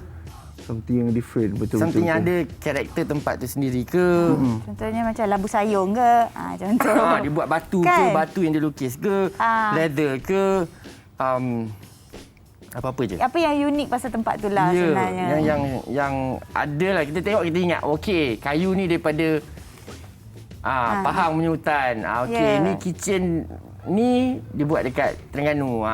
Something yang different. Betul. Something yang ada karakter tempat tu sendiri ke. Contohnya macam Labu Sayung ke. Contoh. Dia buat batu ke, batu yang dia lukis ke. Leather ke. Apa-apa je. Apa yang unik pasal tempat tu lah sebenarnya. Yang ada lah. Kita tengok, kita ingat. Okey, kayu ni daripada Pahang punya hutan. Okey, ni kitchen ni dibuat dekat Terengganu.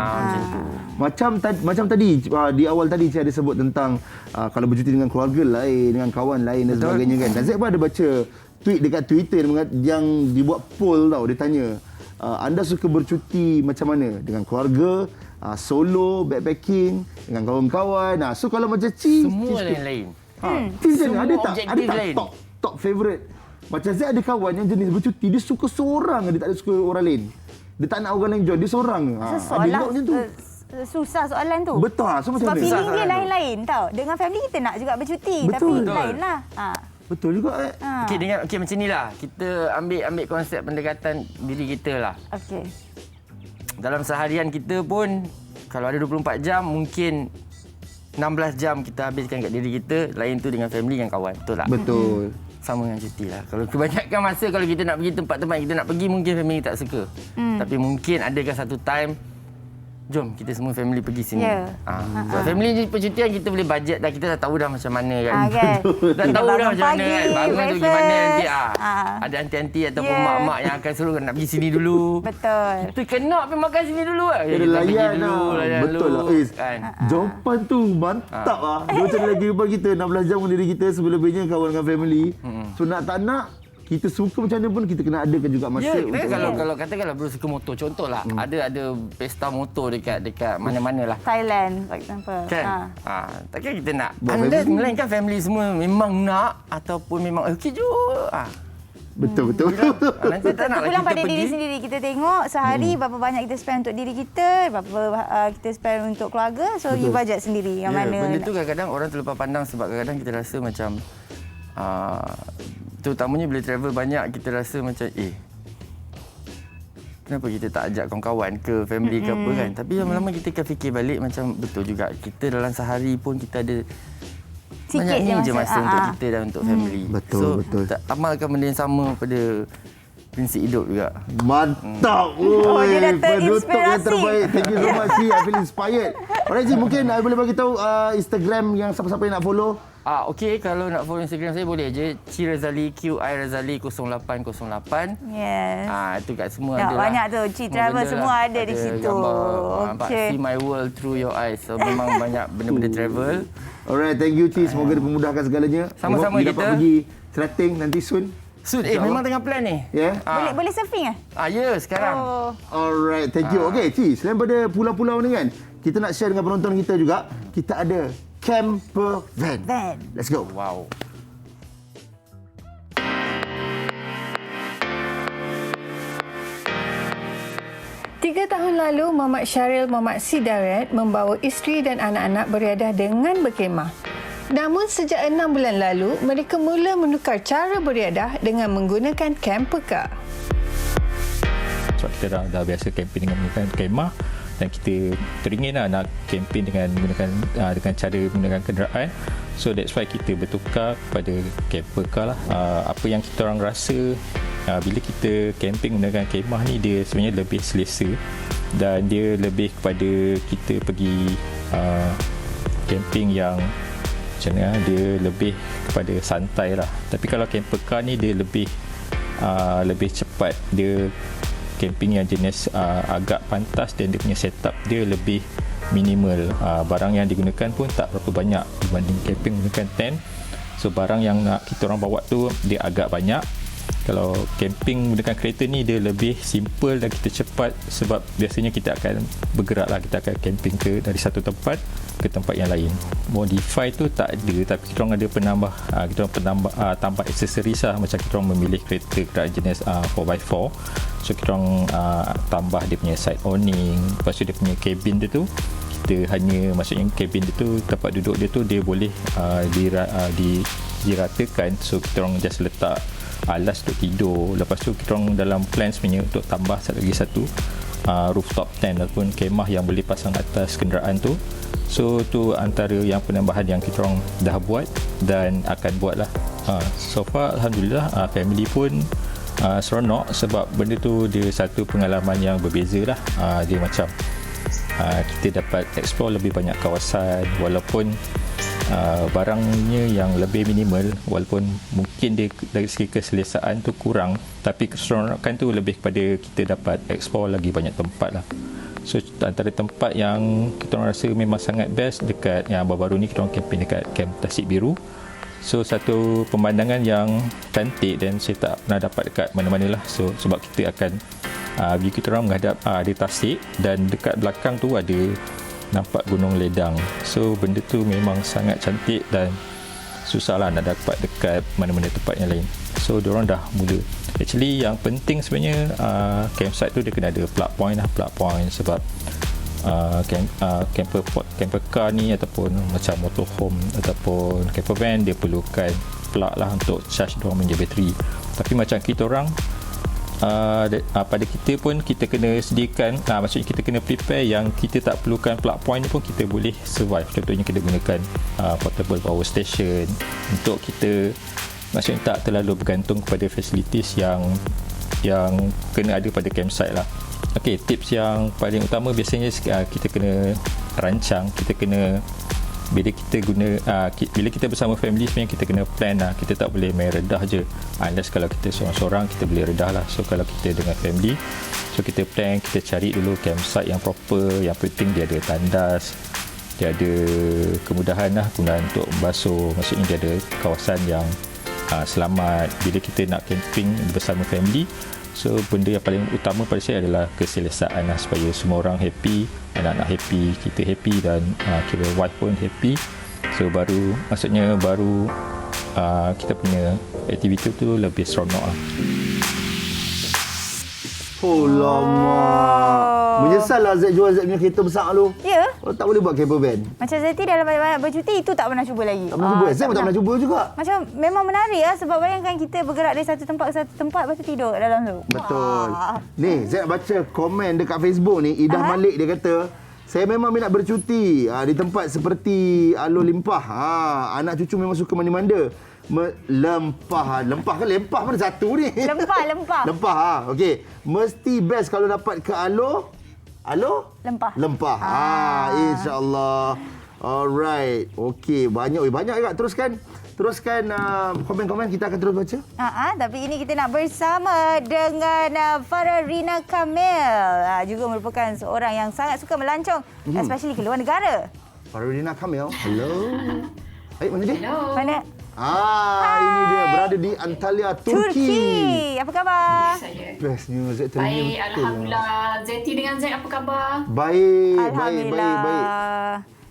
Macam tu. Macam tadi di awal tadi saya ada sebut tentang kalau bercuti dengan keluarga lain, dengan kawan lain dan sebagainya kan. Dan saya pun ada baca tweet dekat Twitter yang dibuat poll tau. Dia tanya, anda suka bercuti macam mana? Dengan keluarga, solo, backpacking, dengan kawan-kawan. So kalau macam semua lain-lain. Semua ada tak top favorite? Macam saya ada kawan yang jenis bercuti, dia suka seorang, dia tak ada suka orang lain. Dia tak nak orang lain join, dia seorang. Ada macam tu. Susah soalan tu. Betul. So sebab feeling dia lain-lain tau. Dengan family kita nak juga bercuti. Tapi lain lah. Betul juga. Okey, macam ni lah. Kita ambil konsep pendekatan diri kita lah. Okey. Dalam seharian kita pun, kalau ada 24 jam, mungkin 16 jam kita habiskan kat diri kita. Lain tu dengan family, dengan kawan. Betul tak? Betul. Sama dengan cuti lah. Kalau kebanyakan masa kalau kita nak pergi tempat-tempat kita nak pergi, mungkin family tak suka. Tapi mungkin adakah satu time, jom kita semua family pergi sini. Sebab family percutian kita boleh bajet dah. Kita dah tahu dah macam mana kan. Dah tahu dah macam mana kan. Bangun tu gimana nanti. Ada anti-anti ataupun mak-mak yang akan suruh nak pergi sini dulu. Betul. Kita kena pergi makan sini dulu lah. Kita layan lah. Betul lah. Jawapan tu mantap lah. Dia macam lagi depan kita 16 jam dengan diri kita, sebelebihnya kawan dengan family. So nak tak nak, kita suka macam mana pun kita kena adakan juga masa. Kalau katakanlah bro suka motor, contohlah ada pesta motor dekat mana-mana lah. Thailand for example. Kan? Takkan kita nak. Anda melainkan family semua memang nak ataupun memang okey jom. Betul. Nanti tak nak pulang pada diri sendiri. Kita tengok sehari berapa banyak kita spend untuk diri kita, berapa kita spend untuk keluarga. So you budget sendiri yang mana. Benda tu kadang-kadang orang terlepas pandang sebab kadang-kadang kita rasa macam terutamanya bila travel banyak, kita rasa macam kenapa kita tak ajak kawan-kawan ke family ke apa kan. Tapi lama-lama kita akan fikir balik macam betul juga. Kita dalam sehari pun kita ada sikit banyak ni je masa untuk kita dan untuk family. Betul. Tak amalkan benda yang sama pada prinsip hidup juga. Mantap. Dia dah penutup yang terinspirasi. terbaik. Thank you so much. I feel inspired. Alright, Ji, mungkin I boleh bagi tahu Instagram yang siapa-siapa yang nak follow. Okey, kalau nak follow Instagram saya boleh je. Ci Razali, QI Razali 0808. Yes. Itu kat semua ada lah. Banyak tu. Ci Travel semua ada di situ. Gambar, see my world through your eyes. So memang banyak benda-benda travel. Alright, thank you Ci. Semoga dipermudahkan segalanya. Sama-sama kita. Dapat pergi Cerating nanti soon. Memang tengah plan ni. Ya. Boleh surfing Ya, sekarang. Alright, thank you. Okey, Ci, selain pada pulau-pulau ni kan, kita nak share dengan penonton kita juga. Kita ada camper van. Let's go. Wow. Tiga tahun lalu, Muhammad Syaril Muhammad Sidarat membawa isteri dan anak-anak beriadah dengan berkemah. Namun sejak 6 bulan lalu, mereka mula menukar cara beriadah dengan menggunakan camper car. Sebab kita dah biasa camping dengan menggunakan kemah dan kita teringin nak camping dengan cara menggunakan kenderaan. So that's why kita bertukar kepada camper car lah. Apa yang kita orang rasa bila kita camping menggunakan kemah ni, dia sebenarnya lebih selesa dan dia lebih kepada kita pergi camping yang macam mana, dia lebih kepada santai lah. Tapi kalau camper car ni dia lebih cepat. Dia camping yang jenis agak pantas dan dia punya setup dia lebih minimal. Barang yang digunakan pun tak berapa banyak dibanding camping menggunakan tent. So barang yang nak kita orang bawa tu dia agak banyak. Kalau camping menggunakan kereta ni dia lebih simple dan kita cepat sebab biasanya kita akan bergerak lah. Kita akan camping dari satu tempat ke tempat yang lain. Modify tu tak ada, tapi kita orang ada tambah aksesoris lah. Macam kita orang memilih kereta jenis 4x4. So kita orang tambah dia punya side awning. Lepas tu dia punya cabin dia tu, kita hanya, maksudnya cabin dia tu, tempat duduk dia tu dia boleh diratakan. So kita orang just letak alas untuk tidur. Lepas tu kita orang dalam plan sebenarnya untuk tambah lagi satu rooftop tent ataupun kemah yang boleh pasang atas kenderaan tu. So tu antara yang penambahan yang kita orang dah buat dan akan buat lah. So far Alhamdulillah family pun seronok sebab benda tu dia satu pengalaman yang berbeza lah. Dia macam kita dapat explore lebih banyak kawasan walaupun barangnya yang lebih minimal, walaupun mungkin dia dari segi keselesaan tu kurang, tapi keseronokan tu lebih kepada kita dapat explore lagi banyak tempat lah. So antara tempat yang kita orang rasa memang sangat best dekat yang baru-baru ni, kita orang camping dekat Camp Tasik Biru. So satu pemandangan yang cantik dan saya tak pernah dapat dekat mana-mana lah. So sebab kita akan view kita orang menghadap di Tasik, dan dekat belakang tu ada nampak Gunung Ledang. So benda tu memang sangat cantik dan susahlah nak dapat dekat mana-mana tempat yang lain. So diorang dah mula. Actually yang penting sebenarnya campsite tu dia kena ada plug point lah, plug point, sebab camper car ni ataupun macam motorhome ataupun camper van, dia perlukan plug lah untuk charge diorang punya bateri. Tapi macam kita orang pada kita pun kita kena sediakan, maksudnya kita kena prepare yang kita tak perlukan plug point pun kita boleh survive. Contohnya kita gunakan portable power station untuk kita, maksudnya tak terlalu bergantung kepada facilities yang kena ada pada campsite lah. Okey, tips yang paling utama biasanya kita kena rancang, kita kena bila kita bersama family sebenarnya kita kena plan lah. Kita tak boleh main redah je, unless kalau kita seorang-seorang kita boleh redah lah. So kalau kita dengan family, so kita plan, kita cari dulu campsite yang proper, yang penting dia ada tandas, dia ada kemudahan lah gunaan untuk basuh, maksudnya dia ada kawasan yang selamat bila kita nak camping bersama family. So benda yang paling utama pada saya adalah keselesaan lah, supaya semua orang happy, anak-anak happy, kita happy, dan kira wife pun happy. So baru kita punya aktiviti tu lebih seronok lah. Oh lama. Menyesal lah Zaid jual Zaid punya kereta besar tu. Ya? Oh, tak boleh buat camper van. Macam Zeti dah banyak bercuti, itu tak pernah cuba lagi. Tak pernah cuba. Zaid pun tak pernah cuba juga. Macam memang menarik lah, sebab bayangkan kita bergerak dari satu tempat ke satu tempat, lepas tu tidur dalam tu. Betul. Ni Zaid baca komen dekat Facebook ni, Idah Malik dia kata, saya memang minat bercuti di tempat seperti Alor Limpah. Anak cucu memang suka mandi-manda. Lempah ke lempah mana satu ni? Lempah. Okey. Mesti best kalau dapat ke Alor Lempah. InsyaAllah. Alright. Okey, banyak juga. Teruskan komen-komen, kita akan terus baca. Tapi ini kita nak bersama dengan Farah Rina Kamil. Juga merupakan seorang yang sangat suka melancong, especially ke luar negara. Farah Rina Kamil. Hello. Mana dia? Mana? Ini dia berada di Antalya, Turki. Apa khabar? Saya. Bestnya Zaid teringat. Baik, Alhamdulillah. Zeti dengan Zaid apa khabar? Baik.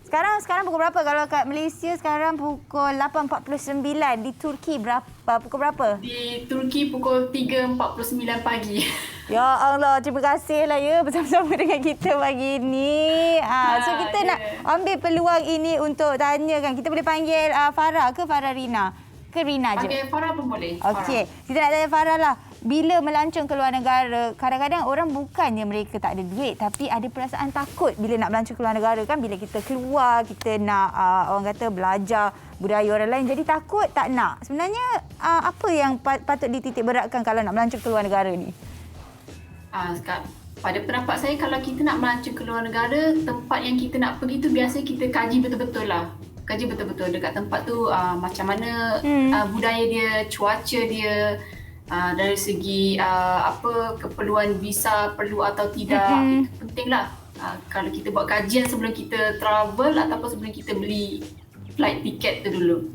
Sekarang pukul berapa? Kalau kat Malaysia sekarang pukul 8.49. Di Turki pukul berapa? Di Turki pukul 3.49 pagi. Ya Allah, terima kasihlah ya bersama-sama dengan kita pagi ni. So kita nak ambil peluang ini untuk tanyakan. Kita boleh panggil Farah ke Farah Rina? Ke Rina je? Panggil Farah pun boleh. Okey, kita nak tanya Farah lah. Bila melancong ke luar negara, kadang-kadang orang bukannya mereka tak ada duit, tapi ada perasaan takut bila nak melancong ke luar negara kan. Bila kita keluar, kita nak orang kata belajar budaya orang lain, jadi takut tak nak. Sebenarnya apa yang patut dititik beratkan kalau nak melancong ke luar negara ni? Pada pendapat saya, kalau kita nak melancong ke luar negara, tempat yang kita nak pergi tu biasa kita kaji betul-betul lah. Kaji betul-betul dekat tempat tu macam mana budaya dia, cuaca dia, dari segi keperluan visa perlu atau tidak, itu pentinglah. Kalau kita buat kajian sebelum kita travel ataupun sebelum kita beli flight tiket tu dulu.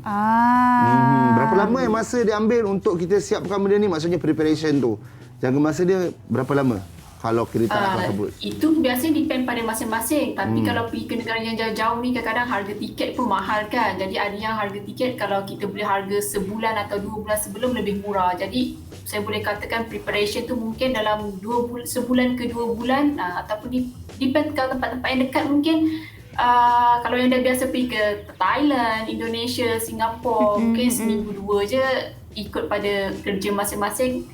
Berapa lama masa dia ambil untuk kita siapkan benda ni? Maksudnya preparation tu. Jangka masa dia berapa lama? Kalau kita tak nak sebut. Itu biasanya depend pada masing-masing. Tapi kalau pergi ke negara yang jauh-jauh ni, kadang-kadang harga tiket pun mahal kan. Jadi ada yang harga tiket kalau kita beli harga sebulan atau 2 bulan sebelum lebih murah. Jadi saya boleh katakan preparation tu mungkin dalam sebulan ke 2 bulan, ataupun depend kalau tempat-tempat yang dekat mungkin kalau yang dah biasa pergi ke Thailand, Indonesia, Singapura, mungkin seminggu 2 je, ikut pada kerja masing-masing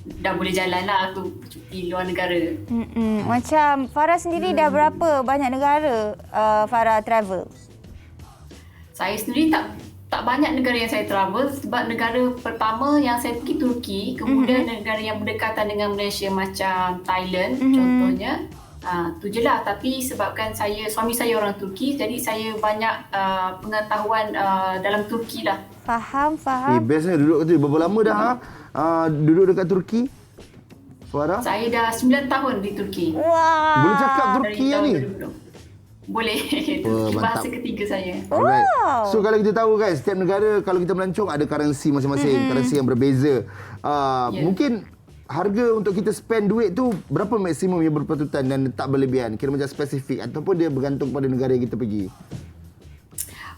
dah boleh jalan lah tu cuti luar negara. Macam Farah sendiri dah berapa banyak negara Farah travel? Saya sendiri tak banyak negara yang saya travel, sebab negara pertama yang saya pergi Turki, kemudian negara yang berdekatan dengan Malaysia macam Thailand contohnya, Tu je lah. Tapi sebabkan suami saya orang Turki, jadi saya banyak pengetahuan dalam Turki lah. Faham. Bestnya duduk kat tu. Berapa lama dah duduk dekat Turki? Farah? Saya dah 9 tahun di Turki. Wah. Boleh cakap Turki Dari tahun ni? 2020. Boleh. Turki bahasa mantap. ketiga saya. Alright. Wow. So kalau kita tahu guys, setiap negara kalau kita melancong ada currency masing-masing, currency yang berbeza. Mungkin harga untuk kita spend duit tu berapa maksimum yang berpatutan dan tak berlebihan? Kira macam spesifik ataupun dia bergantung pada negara yang kita pergi?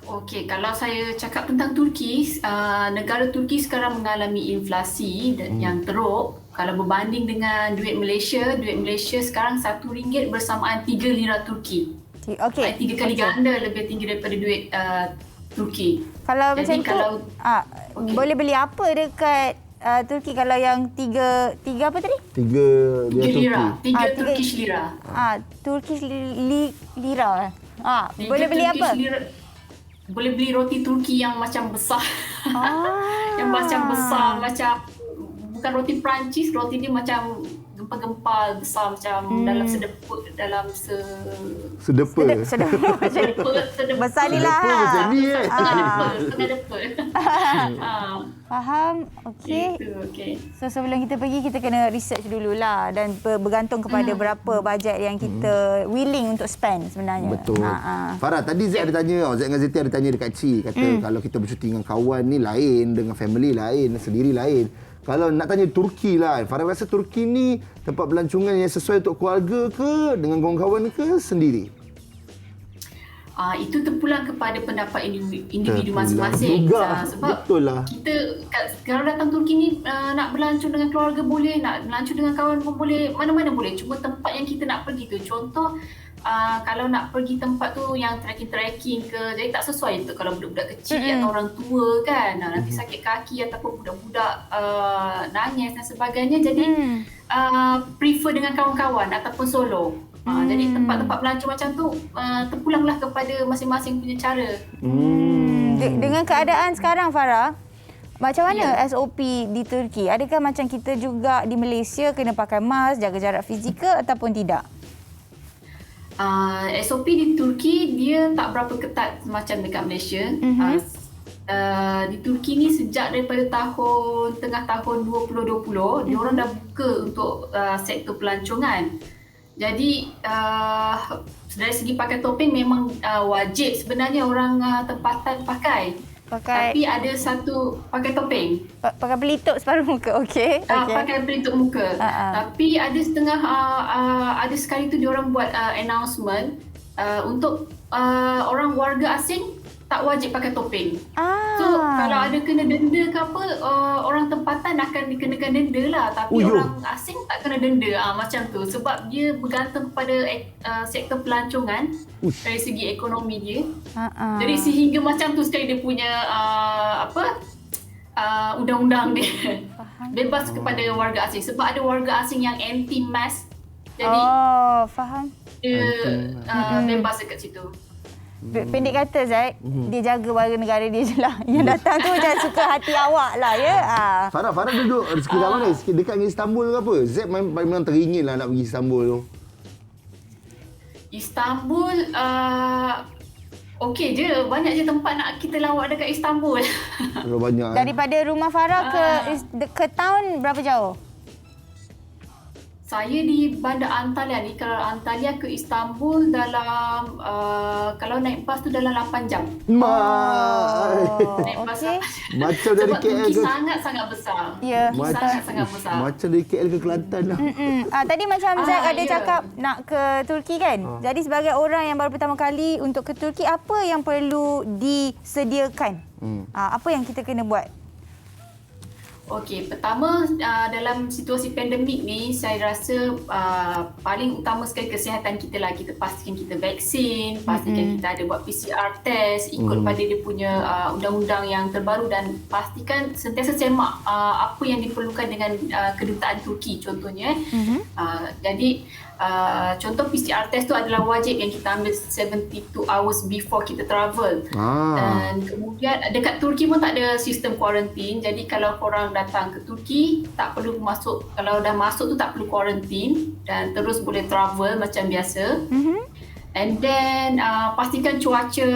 Okey, kalau saya cakap tentang Turki, negara Turki sekarang mengalami inflasi yang teruk. Kalau berbanding dengan duit Malaysia sekarang RM1 bersamaan 3 lira Turki. Okey. 3 kali ganda lebih tinggi daripada duit Turki. Kalau jadi macam tu, boleh beli apa dekat Turki kalau yang tiga apa tadi? 3 lira. 3 Turkish lira. Turkish lira. Boleh beli apa? Boleh beli roti Turki yang macam besar. Yang macam besar, macam bukan roti Perancis, roti dia macam gempal-gempal besar macam dalam sedepa besar ni lah. Macam ni Faham? Okey. Okay. So sebelum kita pergi kita kena research dululah dan bergantung kepada berapa bajet yang kita willing untuk spend sebenarnya. Betul. Farah, tadi Zaid ada tanya, Zaid dengan Zeti ada tanya dekat Ci, kata kalau kita bercuti dengan kawan ni lain, dengan family lain, sendiri lain. Kalau nak tanya Turki lah, Farah rasa Turki ni tempat pelancongan yang sesuai untuk keluarga ke, dengan kawan-kawan ke, sendiri? Itu terpulang kepada pendapat individu masing-masing. Sebab betul lah. Kita kalau datang Turki ni nak berlancong dengan keluarga boleh, nak berlancong dengan kawan pun boleh, mana-mana boleh. Cuma tempat yang kita nak pergi tu, contoh kalau nak pergi tempat tu yang trekking ke, jadi tak sesuai untuk kalau budak-budak kecil atau orang tua kan, nanti sakit kaki ataupun budak-budak nangis dan sebagainya. Jadi prefer dengan kawan-kawan ataupun solo. Jadi tempat-tempat pelancong macam tu terpulanglah kepada masing-masing punya cara. Dengan keadaan sekarang Farah, macam mana SOP di Turki? Adakah macam kita juga di Malaysia kena pakai mask, jaga jarak fizikal ataupun tidak? SOP di Turki dia tak berapa ketat macam dekat Malaysia. Di Turki ni sejak daripada tengah tahun 2020 dia orang dah buka untuk sektor pelancongan. Jadi dari segi pakai topeng memang wajib sebenarnya orang tempatan pakai. Tapi ada satu pakai topeng. Pakai pelitup separuh muka, okey. Pakai pelitup muka. Tapi ada setengah, ada sekali tu diorang buat announcement untuk orang warga asing tak wajib pakai topeng. So kalau ada kena denda ke apa, orang tempatan akan dikenakan denda lah. Tapi orang asing tak kena denda macam tu. Sebab dia bergantung kepada sektor pelancongan dari segi ekonomi dia. Jadi sehingga macam tu sekali dia punya undang-undang dia. Bebas kepada warga asing. Sebab ada warga asing yang anti-mask. Jadi faham. Dia bebas dekat situ. Pendek kata Zaid, dia jaga warga negara dia je lah. Yang datang tu macam suka hati awak lah ya. Farah duduk sekitar mana? Dekat dengan Istanbul ke apa? Zaid memang teringin lah nak pergi Istanbul tu. Istanbul, okey je. Banyak je tempat nak kita lawak dekat Istanbul. Banyak. Daripada rumah Farah ke town berapa jauh? Saya di Bandar Antalya ni, kalau Antalya ke Istanbul dalam, kalau naik bas tu dalam 8 jam. Naik bas macam dari KL ke... sangat-sangat besar. Ya. Sangat-sangat besar. Macam dari KL ke Kelantan lah. Tadi macam Zaid ada cakap nak ke Turki kan? Jadi sebagai orang yang baru pertama kali untuk ke Turki, apa yang perlu disediakan? Apa yang kita kena buat? Okey, pertama dalam situasi pandemik ni saya rasa paling utama sekali kesihatan kita lah. Kita pastikan kita vaksin, pastikan kita ada buat PCR test, ikut pada dia punya undang-undang yang terbaru dan pastikan sentiasa semak apa yang diperlukan dengan kedutaan Turki contohnya. Jadi contoh PCR test tu adalah wajib yang kita ambil 72 hours before kita travel. Dan kemudian dekat Turki pun tak ada sistem kuarantin. Jadi kalau korang datang ke Turki tak perlu masuk, kalau dah masuk tu tak perlu kuarantin dan terus boleh travel macam biasa. And then pastikan cuaca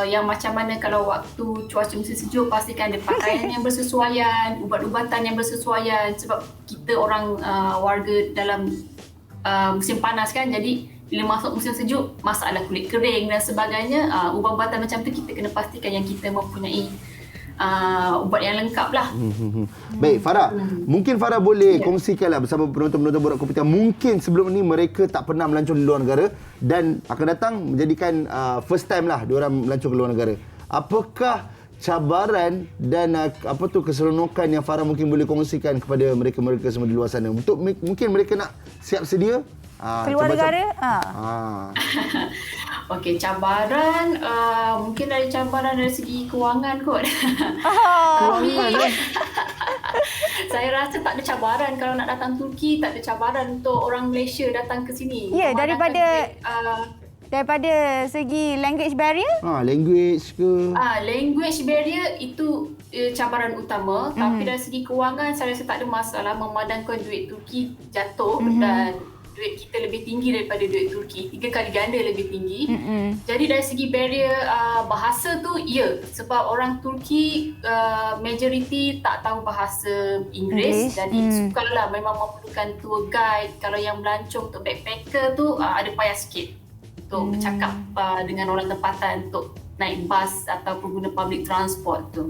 yang macam mana. Kalau waktu cuaca musim sejuk, pastikan ada pakaian yang bersesuaian, ubat-ubatan yang bersesuaian, sebab kita orang warga dalam musim panas kan, jadi bila masuk musim sejuk masalah kulit kering dan sebagainya, ubat-ubatan macam tu kita kena pastikan yang kita mempunyai ubat yang lengkap lah. Baik, Farah. Mungkin Farah boleh kongsikanlah bersama penonton-penonton Borak Kopitiam. Mungkin sebelum ni mereka tak pernah melancong di luar negara dan akan datang menjadikan first time lah diorang melancong ke luar negara. Apakah cabaran dan keseronokan yang Farah mungkin boleh kongsikan kepada mereka-mereka semua di luar sana untuk mungkin mereka nak siap sedia keluar negara? Okey, cabaran mungkin dari cabaran dari segi kewangan kot. Saya rasa tak ada cabaran kalau nak datang Turki, tak ada cabaran untuk orang Malaysia datang ke sini. Ya, daripada segi language barrier? Language ke? Language barrier itu cabaran utama. Tapi dari segi kewangan saya rasa tak ada masalah, memandangkan duit Turki jatuh dan duit kita lebih tinggi daripada duit Turki, 3 kali ganda lebih tinggi. Jadi dari segi barrier bahasa tu, ya, sebab orang Turki majoriti tak tahu bahasa Inggeris. Jadi sukarlah memang memerlukan tour guide. Kalau yang melancong untuk backpacker tu ada payah sikit untuk bercakap dengan orang tempatan untuk naik bas ataupun guna public transport tu.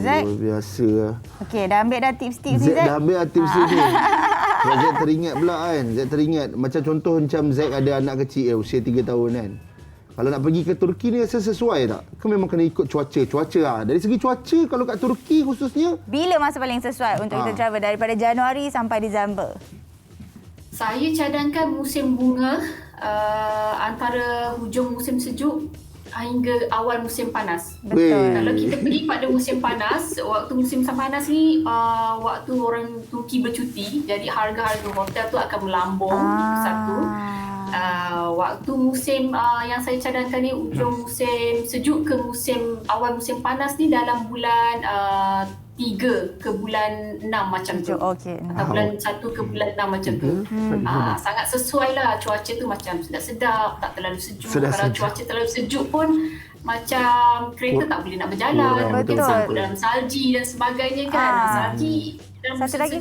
Zaid, biasa. Okey, dah ambil tips-tips ni, Zaid. Dah ambil tips ni. Zaid teringat pula kan. Zaid teringat macam contoh macam Zaid ada anak kecil usia 3 tahun kan. Kalau nak pergi ke Turki ni rasa sesuai tak? Ke memang kena ikut cuaca? Dari segi cuaca kalau kat Turki khususnya, bila masa paling sesuai untuk kita travel daripada Januari sampai Disember? Saya cadangkan musim bunga antara hujung musim sejuk hingga awal musim panas. Betul. Kalau kita pergi pada musim panas, waktu musim panas ni waktu orang Turki bercuti, jadi harga-harga hotel tu akan melambung. Satu. Waktu musim yang saya cadangkan ni hujung musim sejuk ke awal musim panas ni dalam bulan 3 ke bulan 6 macam tu. Atau bulan 1 ke bulan 6 macam tu. Sangat sesuai lah. Cuaca tu macam sedap-sedap, tak terlalu sejuk. Kalau cuaca terlalu sejuk pun macam kereta tak boleh nak berjalan. Kita sangkut dalam salji dan sebagainya kan. Salji dalam satu lagi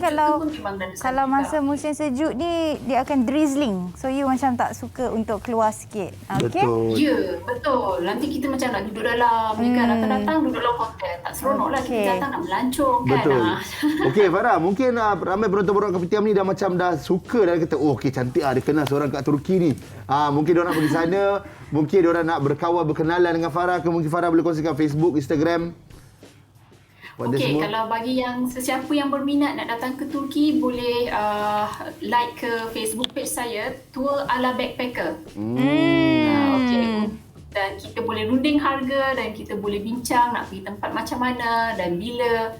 kalau masa musim sejuk ni dia akan drizzling. So you macam tak suka untuk keluar sikit. Okay? Ya, betul. Nanti kita macam nak duduk dalam kan. Datang-datang duduk dalam hotel. Tak seronok lah kita datang nak melancong kan. Betul. Okey Farah, mungkin ramai penonton Borak Kopitiam ni dah suka dah kata, okey cantik dia kenal seorang kat Turki ni. Mungkin diorang nak pergi sana, mungkin diorang nak berkenalan dengan Farah, ke mungkin Farah boleh kongsikan Facebook, Instagram. Okey, kalau bagi yang sesiapa yang berminat nak datang ke Turki, boleh like ke Facebook page saya, Tour ala Backpacker. Okey. Dan kita boleh runding harga dan kita boleh bincang nak pergi tempat macam mana dan bila.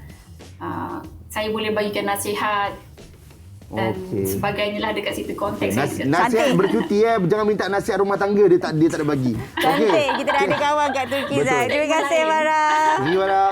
Saya boleh bagikan nasihat dan sebagainya lah dekat situ konteks. Nasihat bercuti jangan minta nasihat rumah tangga, dia tak ada bagi. Cantik, kita dah ada kawan kat Turki, Zaid. Terima kasih Farah. Terima kasih Farah.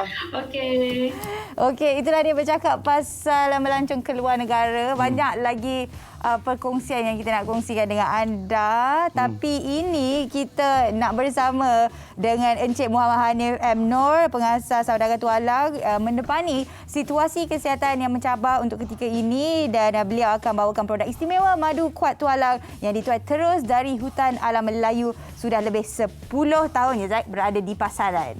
Okey, itulah dia bercakap pasal melancong ke luar negara. Banyak lagi perkongsian yang kita nak kongsikan dengan anda. Tapi ini kita nak bersama dengan Encik Muhammad Hanif M. Noor, pengasas Saudagar Tualang, mendepani situasi kesihatan yang mencabar untuk ketika ini, dan beliau akan bawakan produk istimewa madu kuat tualang yang dituai terus dari hutan alam Melayu sudah lebih 10 tahun ya Zaid berada di pasaran.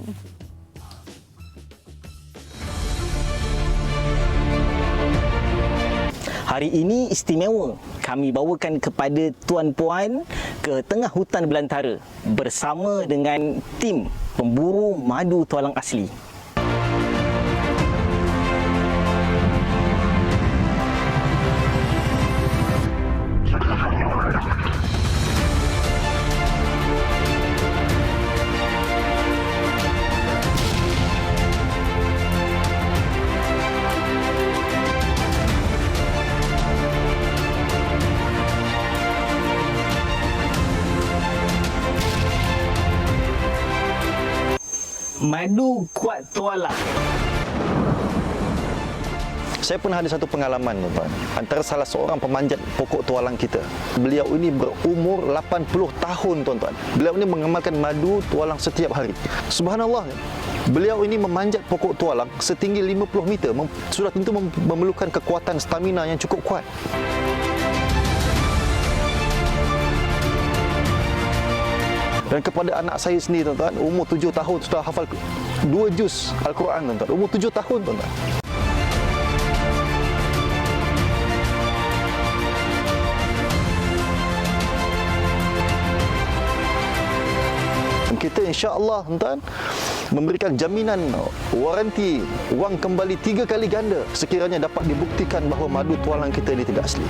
Hari ini istimewa. Kami bawakan kepada tuan-puan ke tengah hutan belantara bersama dengan tim pemburu madu tualang asli. madu kuat tualang. Saya pernah ada satu pengalaman, tuan. Antara salah seorang pemanjat pokok tualang kita. Beliau ini berumur 80 tahun, tuan-tuan. Beliau ini mengamalkan madu tualang setiap hari. Subhanallah. Beliau ini memanjat pokok tualang setinggi 50 meter. Sudah tentu memerlukan kekuatan stamina yang cukup kuat. Dan kepada anak saya sendiri, tuan-tuan, umur 7 tahun sudah hafal 2 juz Al-Quran, tuan-tuan. Umur 7 tahun, tuan-tuan. Kita insya-Allah, tuan, memberikan jaminan waranti wang kembali 3 kali ganda sekiranya dapat dibuktikan bahawa madu tualang kita ini tidak asli.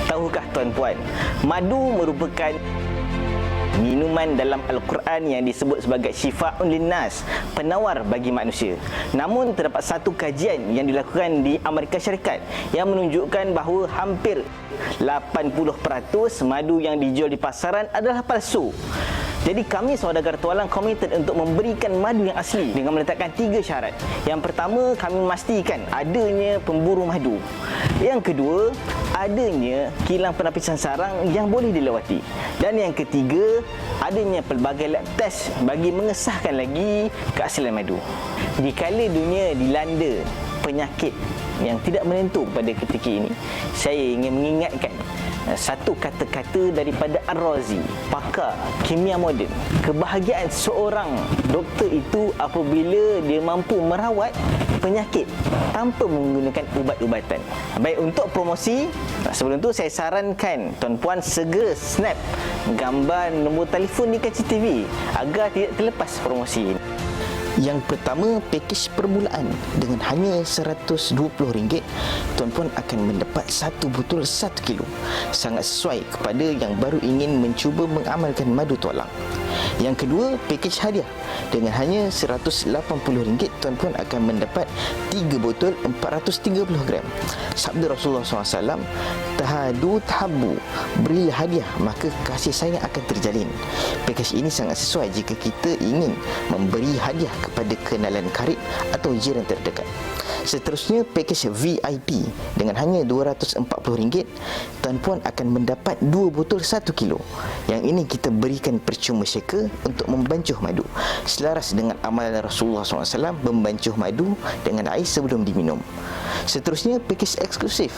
Tahukah tuan-puan, madu merupakan minuman dalam Al-Quran yang disebut sebagai syifa'un linnas, penawar bagi manusia. Namun terdapat satu kajian yang dilakukan di Amerika Syarikat yang menunjukkan bahawa hampir 80% madu yang dijual di pasaran adalah palsu. Jadi kami saudagar tualang komited untuk memberikan madu yang asli dengan meletakkan 3 syarat. Yang pertama, kami memastikan adanya pemburu madu. Yang kedua, adanya kilang penapisan sarang yang boleh dilewati. Dan yang ketiga, adanya pelbagai lab test bagi mengesahkan lagi keaslian madu. Dikala dunia dilanda penyakit yang tidak menentu pada ketika ini, saya ingin mengingatkan satu kata-kata daripada Ar-Razi, pakar kimia moden. Kebahagiaan seorang doktor itu apabila dia mampu merawat penyakit tanpa menggunakan ubat-ubatan. Baik, untuk promosi, sebelum tu saya sarankan tuan-puan segera snap gambar nombor telefon di kaca TV agar tidak terlepas promosi ini. Yang pertama, pakej permulaan dengan hanya RM120, tuan-puan akan mendapat 1 botol 1 kilo. Sangat sesuai kepada yang baru ingin mencuba mengamalkan madu tualang. Yang kedua, pakej hadiah. Dengan hanya RM180, tuan-puan akan mendapat 3 botol 430 gram. Sabda Rasulullah SAW, tahadu tahabu, berilah hadiah maka kasih sayang akan terjalin. Pakej ini sangat sesuai jika kita ingin memberi hadiah kepada kenalan karib atau jiran terdekat. Seterusnya, pakej VIP dengan hanya RM240, tuan-puan akan mendapat 2 botol 1 kilo. Yang ini kita berikan percuma syeka untuk membancuh madu. Selaras dengan amalan Rasulullah SAW membancuh madu dengan air sebelum diminum. Seterusnya, pakej eksklusif.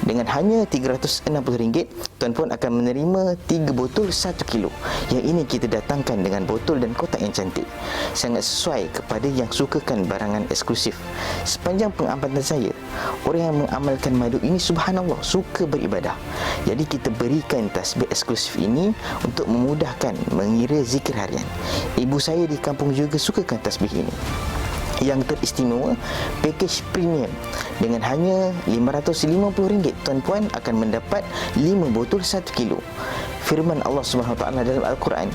Dengan hanya RM360, tuan-puan akan menerima 3 botol 1 kilo. Yang ini kita datangkan dengan botol dan kotak yang cantik. Sangat sesuai kepada yang sukakan barangan eksklusif. Sepanjang pengamatan saya, orang yang mengamalkan madu ini subhanallah suka beribadah. Jadi kita berikan tasbih eksklusif ini untuk memudahkan mengira zikir harian. Ibu saya di kampung juga sukakan tasbih ini. Yang teristimewa, pakej premium dengan hanya RM550, tuan-puan akan mendapat 5 botol 1 kilo. Firman Allah SWT dalam Al-Quran,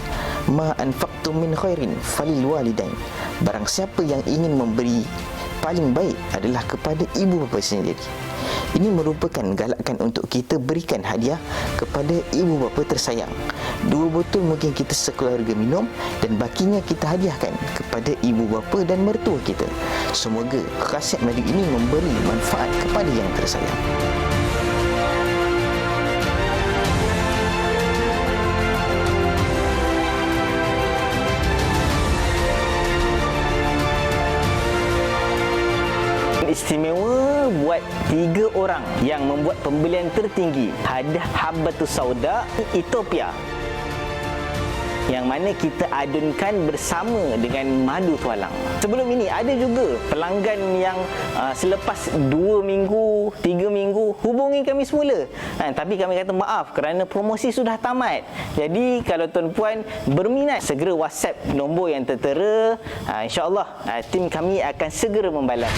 ma anfaqtum min khairin falil walidain. Barang siapa yang ingin memberi, paling baik adalah kepada ibu bapa sendiri. Ini merupakan galakan untuk kita berikan hadiah kepada ibu bapa tersayang. 2 botol mungkin kita sekeluarga minum dan bakinya kita hadiahkan kepada ibu bapa dan mertua kita. Semoga khasiat madu ini memberi manfaat kepada yang tersayang. Istimewa buat 3 orang yang membuat pembelian tertinggi hadiah Habbatus Sauda Ethiopia, yang mana kita adunkan bersama dengan madu tualang. Sebelum ini ada juga pelanggan yang selepas 2 minggu, 3 minggu hubungi kami semula. Tapi kami kata maaf kerana promosi sudah tamat. Jadi kalau tuan-puan berminat, segera WhatsApp nombor yang tertera. InsyaAllah tim kami akan segera membalas.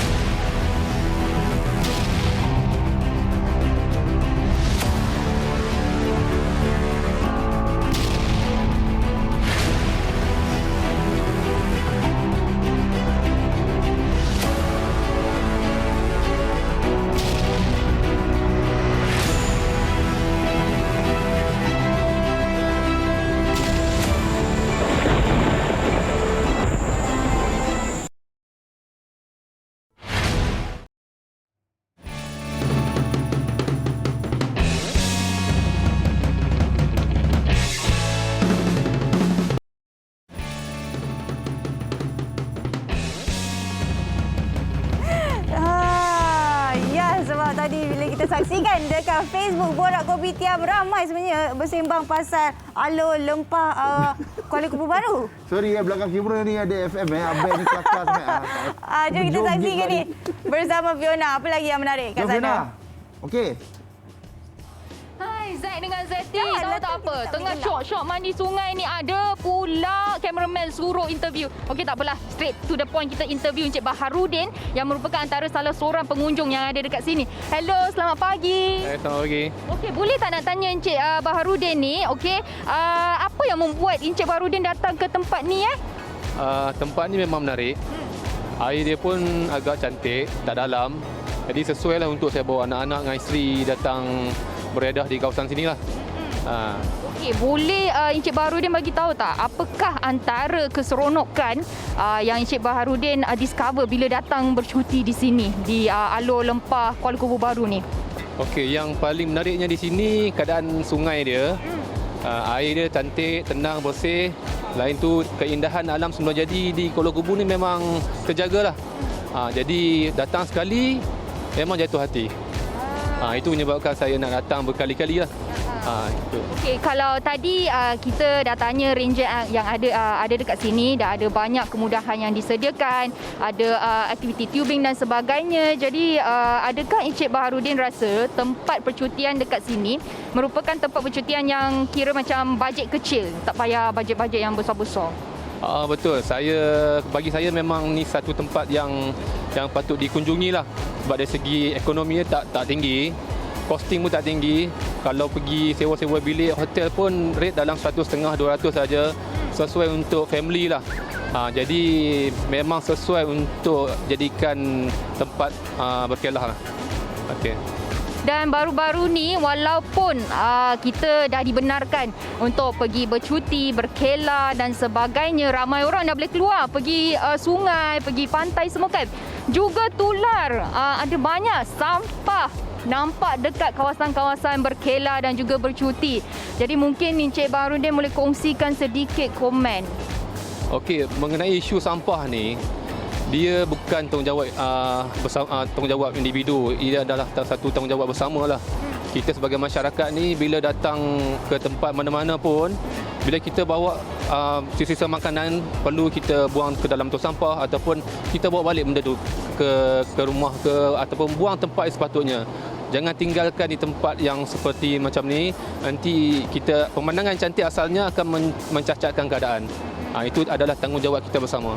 tadi bila kita saksikan dekat Facebook Borak Kopitiam, ramai sebenarnya bersembang pasal alur lempah Kuala Lumpur Baru. Sorry belakang kamera ni ada FM Abang ni kelakar sangat. Jom kita saksikan ni bersama Fiona. Apa lagi yang menarik kat sana? Fiona. Okey. Hai, Zaid dengan Zeti. Tahu tak apa? Tengah syok-syok mandi sungai ni ada pula kameraman suruh interview. Okey, tak apalah. Straight to the point, kita interview Encik Baharudin yang merupakan antara salah seorang pengunjung yang ada dekat sini. Hello, selamat pagi. Selamat pagi. Okey, boleh tak nak tanya Encik Baharudin ni, okey, apa yang membuat Encik Baharudin datang ke tempat ni Tempat ni memang menarik. Air dia pun agak cantik, tak dalam. Jadi sesuai lah untuk saya bawa anak-anak dengan isteri datang beredah di kawasan sini lah. Okey, boleh Encik Baharudin bagi tahu tak apakah antara keseronokan yang Encik Baharudin discover bila datang bercuti di sini di alur lempah Kuala Lumpur Baru ni? Okey, yang paling menariknya di sini keadaan sungai dia. Air dia cantik, tenang, bersih. Lain tu keindahan alam semula jadi di Kuala Lumpur ni memang terjagalah. Jadi datang sekali memang jatuh hati. Itu menyebabkan saya nak datang berkali-kali lah. Okey, kalau tadi kita dah tanya ranger yang ada dekat sini, dah ada banyak kemudahan yang disediakan, ada aktiviti tubing dan sebagainya. Jadi adakah Encik Baharudin rasa tempat percutian dekat sini merupakan tempat percutian yang kira macam bajet kecil, tak payah bajet-bajet yang besar-besar? Betul. Bagi saya memang ni satu tempat yang patut dikunjungi lah. Sebab dari segi ekonomi tak tinggi, costing pun tak tinggi. Kalau pergi sewa-sewa bilik hotel pun rate dalam 150-200 saja, sesuai untuk family lah. Jadi memang sesuai untuk jadikan tempat berkelah lah. Okey. Dan baru-baru ni walaupun kita dah dibenarkan untuk pergi bercuti, berkelah dan sebagainya, ramai orang dah boleh keluar pergi sungai, pergi pantai semua kan. Juga tular, ada banyak sampah nampak dekat kawasan-kawasan berkelah dan juga bercuti. Jadi mungkin Encik Baharudin boleh kongsikan sedikit komen. Okey, mengenai isu sampah ni, dia bukan tanggungjawab individu, ia adalah satu tanggungjawab bersama lah. Kita sebagai masyarakat ni bila datang ke tempat mana-mana pun, bila kita bawa sisa makanan, perlu kita buang ke dalam tong sampah ataupun kita bawa balik benda tu ke rumah ataupun buang tempat yang sepatutnya. Jangan tinggalkan di tempat yang seperti macam ni, nanti pemandangan cantik asalnya akan mencacatkan keadaan. Itu adalah tanggungjawab kita bersama.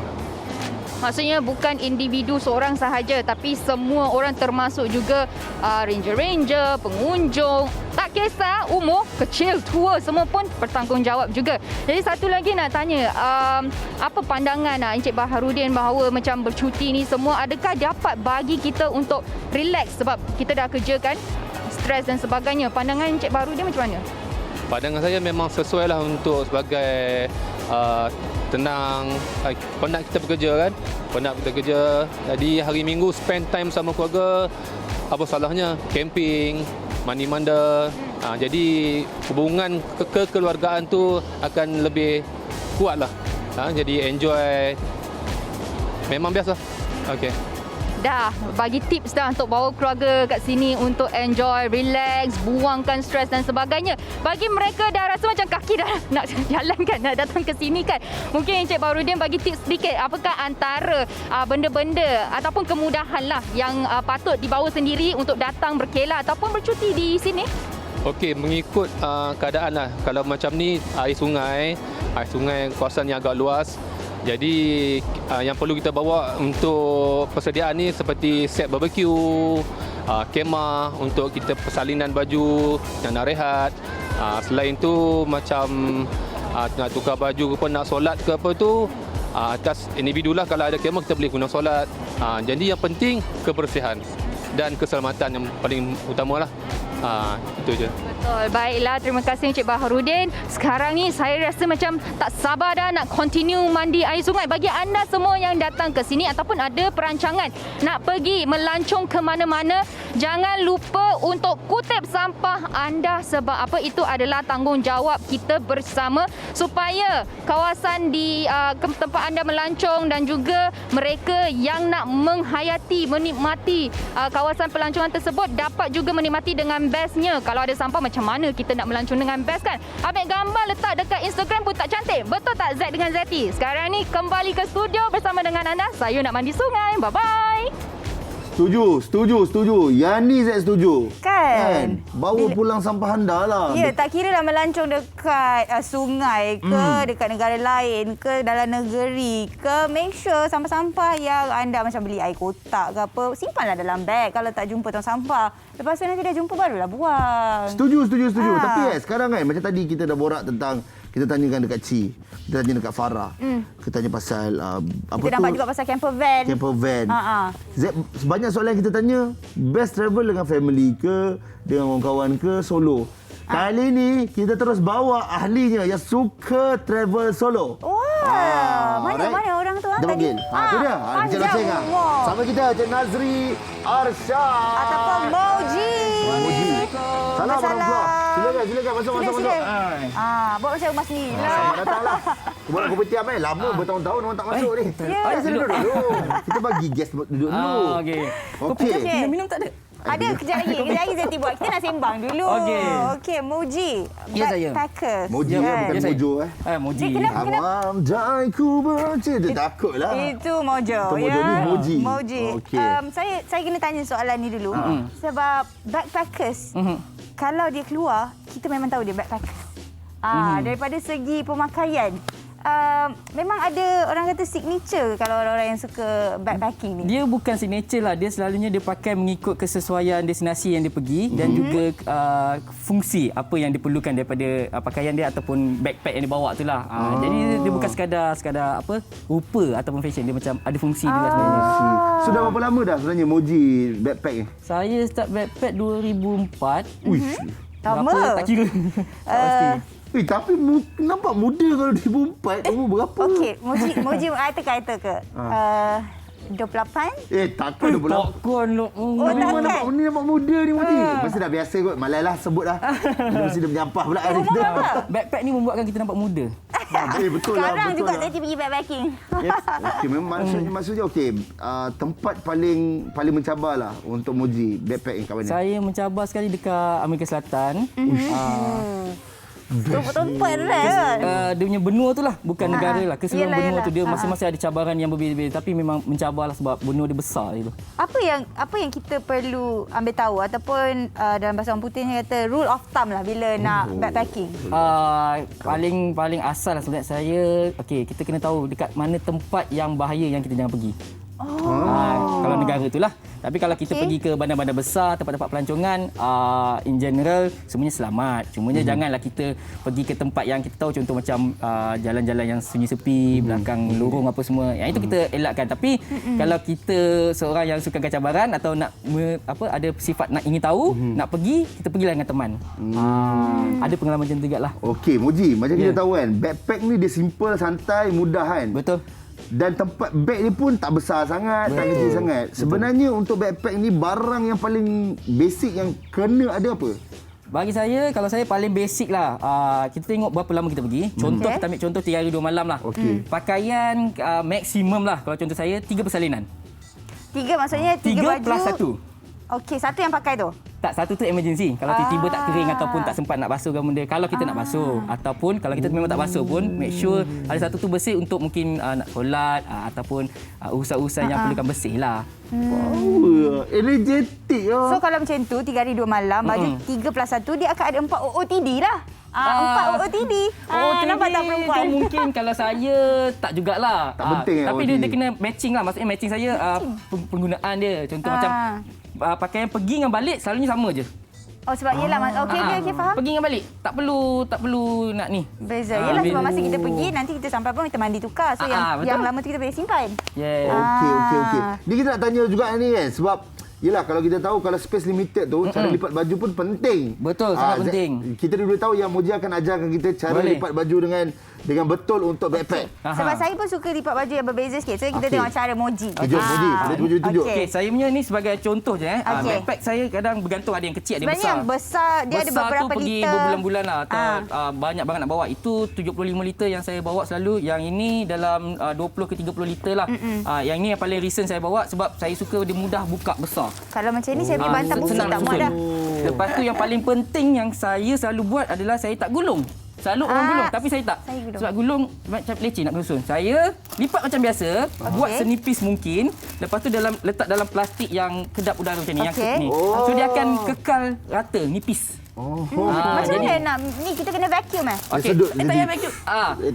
Maksudnya bukan individu seorang sahaja, tapi semua orang termasuk juga ranger-ranger, pengunjung. Tak kisah umur, kecil, tua, semua pun bertanggungjawab juga. Jadi satu lagi nak tanya, apa pandangan Encik Baharudin bahawa macam bercuti ni semua, adakah dapat bagi kita untuk relax sebab kita dah kerja kan, stres dan sebagainya. Pandangan Encik Baharudin macam mana? Pandangan saya memang sesuai lah untuk sebagai tenang. Penat kita bekerja kan, penat kita kerja. Jadi hari Minggu spend time sama keluarga, apa salahnya camping, mandi-manda. Jadi hubungan kekeluargaan tu akan lebih kuat lah. Jadi enjoy. Memang biasa. Okey. Dah bagi tips dah untuk bawa keluarga kat sini untuk enjoy, relax, buangkan stres dan sebagainya. Bagi mereka dah rasa macam kaki dah nak jalan kan, nak datang ke sini kan. Mungkin Encik Baharudin bagi tips sedikit, apakah antara benda-benda ataupun kemudahan lah yang patut dibawa sendiri untuk datang berkelah ataupun bercuti di sini? Okey, mengikut keadaan lah. Kalau macam ni, air sungai kawasan yang agak luas. Jadi yang perlu kita bawa untuk persediaan ni seperti set barbecue, kemah untuk kita persalinan baju yang nak rehat. Selain tu macam nak tukar baju ke apa, nak solat ke apa tu, atas individu lah. Kalau ada kemah kita boleh guna solat. Jadi yang penting kebersihan dan keselamatan yang paling utama lah. Itu je. Betul. Baiklah, terima kasih Encik Baharudin. Sekarang ni saya rasa macam tak sabar dah nak continue mandi air sungai. Bagi anda semua yang datang ke sini ataupun ada perancangan nak pergi melancong ke mana-mana, jangan lupa untuk kutip sampah anda sebab apa itu adalah tanggungjawab kita bersama supaya kawasan di tempat anda melancong dan juga mereka yang nak menghayati, menikmati kawasan pelancongan tersebut dapat juga menikmati dengan bestnya. Kalau ada sampah macam mana kita nak melancong dengan best kan? Ambil gambar letak dekat Instagram pun tak cantik. Betul tak Zaid dengan Zeti? Sekarang ni kembali ke studio bersama dengan anda. Saya nak mandi sungai. Bye-bye. Setuju. Yang ni saya setuju. Kan? Bawa pulang sampah anda lah. Ya, tak kira lah melancong dekat sungai ke, dekat negara lain ke, dalam negeri ke, make sure sampah-sampah yang anda macam beli air kotak ke apa, simpanlah dalam beg kalau tak jumpa tong sampah. Lepas tu nanti dah jumpa barulah buang. Setuju. Tapi sekarang kan macam tadi kita dah borak tentang, kita tanyakan dekat Ci, kita tanya dekat Farah. Kita tanya pasal apa kita nampak juga pasal camper van. Banyak soalan kita tanya, best travel dengan family ke, dengan kawan-kawan ke, solo. Kali ni kita terus bawa ahlinya yang suka travel solo. Mana orang tu kita panggil. Tu dia. Encik Loceng lah. Sama kita Encik Nazri Arsyad. Ataupun Moji. Salam warahmatullahi. Silakan masuk. Buat macam rumah sendiri lah. Selamat datang lah. Buat kopitiam lama bertahun-tahun orang tak masuk ni. Saya duduk dulu. Kita bagi guest duduk dulu. Okey. Minum tak ada? Ada, kejap lagi Zeti buat. Kita nak sembang dulu. Okey, Moji. Ya, saya. Backpacker. Moji bukan Mojo Moji. Awam jaiku bercerita. Takutlah. Itu Mojo. Itu Mojo ni Moji. Okey. Saya kena tanya soalan ni dulu. Sebab backpackers, kalau dia keluar, kita memang tahu dia backpacker. Daripada segi pemakaian, memang ada orang kata signature kalau orang-orang yang suka backpacking ni. Dia bukan signature lah. Dia selalunya dia pakai mengikut kesesuaian destinasi yang dia pergi dan juga fungsi apa yang diperlukan daripada pakaian dia ataupun backpack yang dia bawa tu lah. Jadi dia bukan sekadar apa rupa ataupun fashion. Dia macam ada fungsi dia sebenarnya. Sudah berapa lama dah sebenarnya Moji backpack ni? Saya start backpack 2004. Uish. Lama. Tak kira. Pasti. Tapi nampak muda kalau 2004. Umur berapa? Okey, Moji teka. 28? Takkan 28. Takkan. Ni nampak muda ni Moji. Mesti dah biasa kot. Malaylah sebut dah. Mesti dia menyampah pula. Backpack ni membuatkan kita nampak muda. Betul lah. Sekarang juga saya pergi backpacking. Okey, memang maksudnya okey. Tempat paling mencabar lah untuk Moji backpack ni kat mana? Saya mencabar sekali dekat Amerika Selatan. Tempat kan? Dia punya benua tu lah, bukan negara lah. Keseluruhan benua tu dia masing-masing ada cabaran yang berbeza-beza, tapi memang mencabar lah sebab benua dia besar gitu. Apa yang kita perlu ambil tahu ataupun dalam bahasa orang putihnya kata rule of thumb lah bila nak backpacking? Paling asal lah sebenarnya saya, kita kena tahu dekat mana tempat yang bahaya yang kita jangan pergi. Kalau negara itulah. Tapi kalau kita pergi ke bandar-bandar besar, tempat-tempat pelancongan, in general semuanya selamat. Cumanya janganlah kita pergi ke tempat yang kita tahu, contoh macam jalan-jalan yang sunyi sepi, belakang lorong apa semua. Yang itu kita elakkan. Tapi kalau kita seorang yang suka cabaran atau nak ada sifat nak ingin tahu, nak pergi, kita pergilah dengan teman. Ada pengalaman macam tu jugalah. Okey, Moji, macam kita tahu kan, backpack ni dia simple, santai, mudah kan? Betul. Dan tempat beg ni pun tak besar sangat, tak kecil sangat. Sebenarnya untuk backpack ni barang yang paling basic yang kena ada apa? Bagi saya, kalau saya paling basic lah. Kita tengok berapa lama kita pergi. Contoh, kita ambil contoh 3 hari 2 malam lah. Pakaian maksimum lah. Kalau contoh saya, 3 persalinan. 3 maksudnya 3 baju? 3 plus 1. Okey, 1 yang pakai tu? Tak, 1 tu emergency. Kalau tiba-tiba tak kering ataupun tak sempat nak basuh benda. Kalau kita nak basuh. Ataupun kalau kita memang tak basuh pun, make sure ada 1 tu bersih untuk mungkin nak solat ataupun urusan-urusan yang perlukan bersih lah. Wow, energetik lah. So kalau macam tu, 3 hari 2 malam, baju 3 plus 1, dia akan ada 4 OOTD lah. 4 OOTD. Nampak tak perempuan? Itu mungkin kalau saya tak jugalah. Tak penting tapi dia kena matching lah. Maksudnya matching saya penggunaan dia. Contoh macam pakaian pergi dengan balik selalunya sama je. Sebab yelah. Okey, faham. Pergi dengan balik. Tak perlu nak ni. Beza. Yelah sebab masa kita pergi, nanti kita sampai pun kita mandi tukar. So yang lama tu kita boleh simpan. Okey. Ni kita nak tanya juga ni kan, sebab Yelah, kalau kita tahu kalau space limited tu, cara lipat baju pun penting. Betul, sangat penting. Kita dulu tahu yang Moji akan ajarkan kita cara lipat baju dengan betul untuk backpack. Sebab saya pun suka lipat baju yang berbeza sikit. So kita tengok cara Moji. Jom Moji, boleh tunjuk. Okey, saya punya ni sebagai contoh je. Backpack saya kadang bergantung, ada yang kecil, ada yang besar. Sebenarnya yang besar, dia ada beberapa tu pergi liter. berbulan-bulan lah. Atau banyak banget nak bawa. Itu 75 liter yang saya bawa selalu. Yang ini dalam 20 ke 30 liter lah. Yang ni yang paling recent saya bawa sebab saya suka dia mudah buka besar. Kalau macam ni saya beli bantal busi tak muat dah. Lepas tu yang paling penting yang saya selalu buat adalah saya tak gulung. Selalu orang gulung tapi saya tak. Sebab gulung macam leceh nak susun. Saya lipat macam biasa, buat senipis mungkin. Lepas tu letak dalam plastik yang kedap udara macam ni, yang ni. So dia akan kekal rata, nipis. Macam mana nak ni kita kena vacuum Okey. Tak payah vacuum.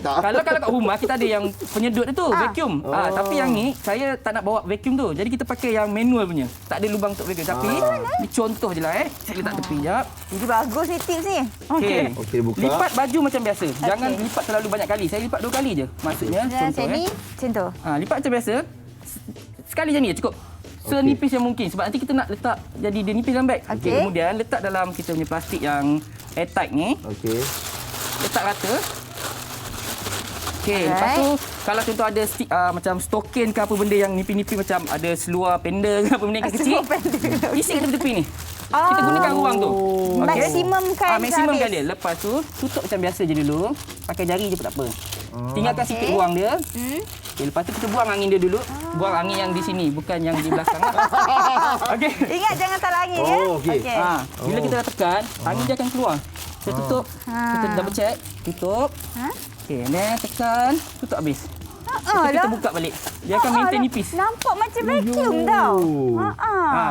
Kalau kat rumah kita ada yang penyedut tu, vacuum. Tapi yang ni saya tak nak bawa vacuum tu. Jadi kita pakai yang manual punya. Tak ada lubang untuk vacuum. Tapi ni contoh je lah Saya letak tepi jap. Ini bagus ni tips ni. Okey, buka. Lipat baju macam biasa. Jangan lipat terlalu banyak kali. Saya lipat 2 kali je. Maksudnya contoh macam tu. Lipat macam biasa. Sekali je ni cukup. Senipis yang mungkin sebab nanti kita nak letak jadi dia nipis dalam beg. Kemudian letak dalam kita punya plastik yang airtight ni. Letak rata. Lepas tu kalau contoh ada macam stokin ke apa benda yang nipis-nipis macam ada seluar panda ke apa benda yang kecil. Isi kat tepi ni. Kita gunakan ruang tu. Maksimumkan dia. Lepas tu tutup macam biasa je dulu. Pakai jari je pun tak apa. Tinggalkan sikit ruang dia. Lepas tu kita buang angin dia dulu. Buang angin yang di sini, bukan yang di belakang. Ingat jangan salah angin ya. Bila kita dah tekan, angin dia akan keluar. Kita tutup. Kita double check. Tutup. Then tekan, tutup habis. Kita buka balik. Dia akan maintain nipis. Nampak macam vacuum tau.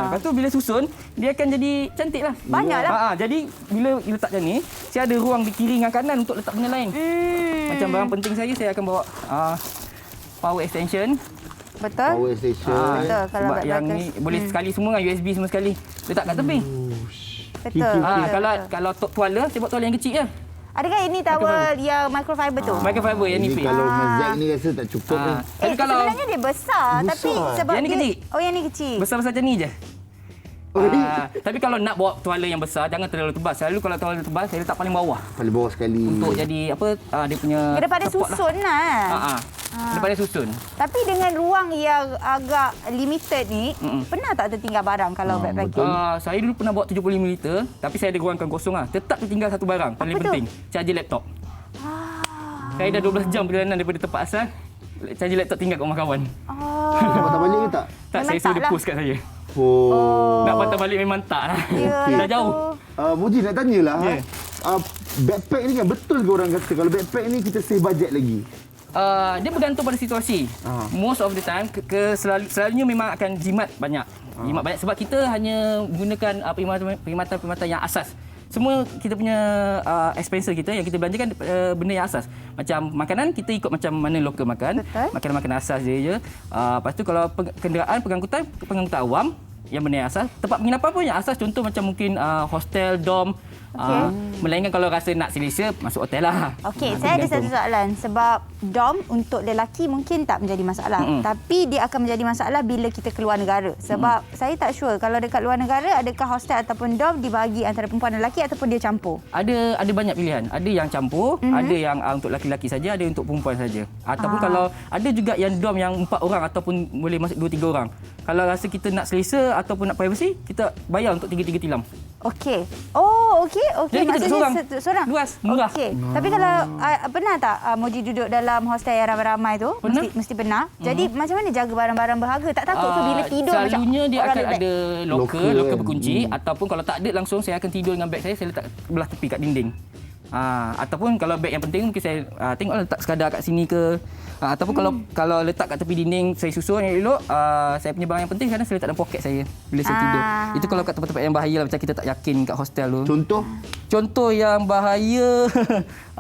Lepas tu bila susun, dia akan jadi cantik lah. Banyak lah. Jadi bila letak macam ni, saya ada ruang di kiri dan kanan untuk letak benda lain. Macam barang penting saya akan bawa power extension. Betul. Power station. Betul. Kalau sebab yang ni boleh sekali semua kan, USB semua sekali. Letak kat tepi. Betul. Kalau tuala, saya buat tuala yang kecil je. Adakah ini towel yang microfiber tu? Microfiber yang nipis. Kalau Mazak ni rasa tak cukup kan. Sebenarnya dia besar. Tapi sebab yang ni kecil. Yang ni kecil. Besar-besar macam ni je. Tapi kalau nak bawa tuala yang besar, jangan terlalu tebal. Selalu kalau tuala tebal, saya letak paling bawah. Paling bawah sekali. Untuk jadi apa, dia punya daripada susun lah. Daripada susun. Tapi dengan ruang yang agak limited ni, pernah tak tertinggal barang kalau backpacking? Saya dulu pernah bawa 75 liter, tapi saya ada ruangkan kosong lah. Tetap tertinggal satu barang, paling penting. Charger laptop. Saya dah 12 jam perjalanan daripada tempat asal. Charger laptop tinggal kat rumah kawan. Nak patah balik ke tak? Tak, saya suruh dia post kat saya. Nak patah balik memang tak lah. Dah jauh. Moji nak tanyalah. Backpack ni kan betul ke orang kata kalau backpack ni kita save budget lagi? Dia bergantung pada situasi. Most of the time selalunya memang akan jimat banyak. Jimat banyak sebab kita hanya gunakan perkhidmatan yang asas. Semua kita punya expenses kita yang kita belanjakan benda yang asas. Macam makanan kita ikut macam mana lokal makan. Makanan-makanan asas je. Lepas tu kalau kenderaan pengangkutan awam yang benda yang asas. Tempat penginapan pun yang asas, contoh macam mungkin hostel, dom. Melainkan kalau rasa nak selesa, masuk hotel lah. Saya ada satu soalan. Sebab dom untuk lelaki mungkin tak menjadi masalah. Tapi dia akan menjadi masalah bila kita keluar negara. Sebab saya tak sure kalau dekat luar negara, adakah hostel ataupun dom dibagi antara perempuan dan lelaki ataupun dia campur? Ada banyak pilihan. Ada yang campur, ada yang untuk lelaki saja, ada untuk perempuan saja. Ataupun kalau ada juga yang dom yang 4 orang ataupun boleh masuk 2-3 orang. Kalau rasa kita nak selesa ataupun nak privacy, kita bayar untuk 3 tilam. Okey. Jadi kita seorang. Luas, murah. Tapi kalau pernah tak Moji duduk dalam hostel yang ramai-ramai tu? Mesti pernah. Jadi macam mana jaga barang-barang berharga? Tak takut ke bila tidur selalunya dia akan ada loker berkunci ataupun kalau tak ada langsung saya akan tidur dengan beg saya letak belah tepi kat dinding. Ataupun kalau beg yang penting mungkin saya tengoklah letak sekadar kat sini ke. Ataupun kalau letak kat tepi dinding saya susun yang elok, saya punya barang yang penting kadang saya letak dalam poket saya bila saya tidur. Itu kalau kat tempat-tempat yang bahaya lah, macam kita tak yakin kat hostel tu. Contoh yang bahaya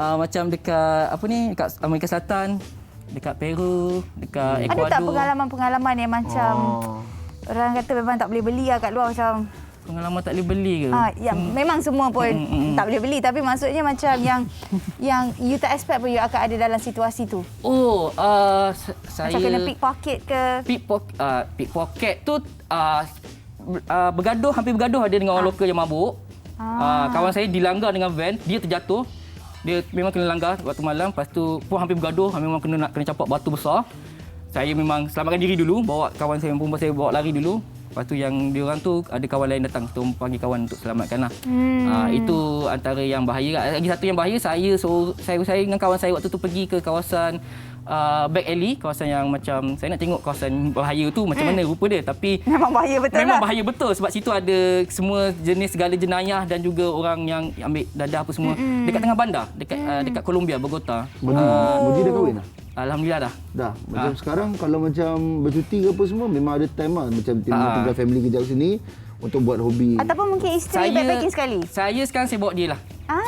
macam dekat dekat Amerika Selatan, dekat Peru, dekat Ecuador. Ada tak pengalaman-pengalaman yang macam orang kata memang tak boleh beli lah kat luar macam pengalaman tak boleh beli ke? Memang semua pun tak boleh beli, tapi maksudnya macam yang you tak expect pun you akan ada dalam situasi tu. Saya macam kena pickpocket ke? Pickpocket tu hampir bergaduh ada dengan orang lokal yang mabuk. Kawan saya dilanggar dengan van, dia terjatuh. Dia memang kena langgar waktu malam, lepas tu pun hampir bergaduh, memang kena campak batu besar. Saya memang selamatkan diri dulu, bawa kawan saya yang perempuan saya bawa lari dulu. Lepas tu yang diorang tu ada kawan lain datang, kita panggil kawan untuk selamatkan lah. Itu antara yang bahaya. Lagi satu yang bahaya, saya dengan kawan saya waktu tu pergi ke kawasan back alley, kawasan yang macam saya nak tengok kawasan bahaya tu macam mana rupa dia, tapi memang bahaya betul. Memang bahaya betul sebab situ ada semua jenis segala jenayah dan juga orang yang ambil dadah apa semua dekat tengah bandar, dekat Colombia, Bogota. Moji dah kahwin dah? Alhamdulillah dah. Dah. Macam sekarang kalau macam bercuti ke apa semua memang ada time lah, macam tinggal family kejap sini untuk buat hobi. Ataupun mungkin isteri backpacking sekali. Saya sekarang saya bawa dia lah.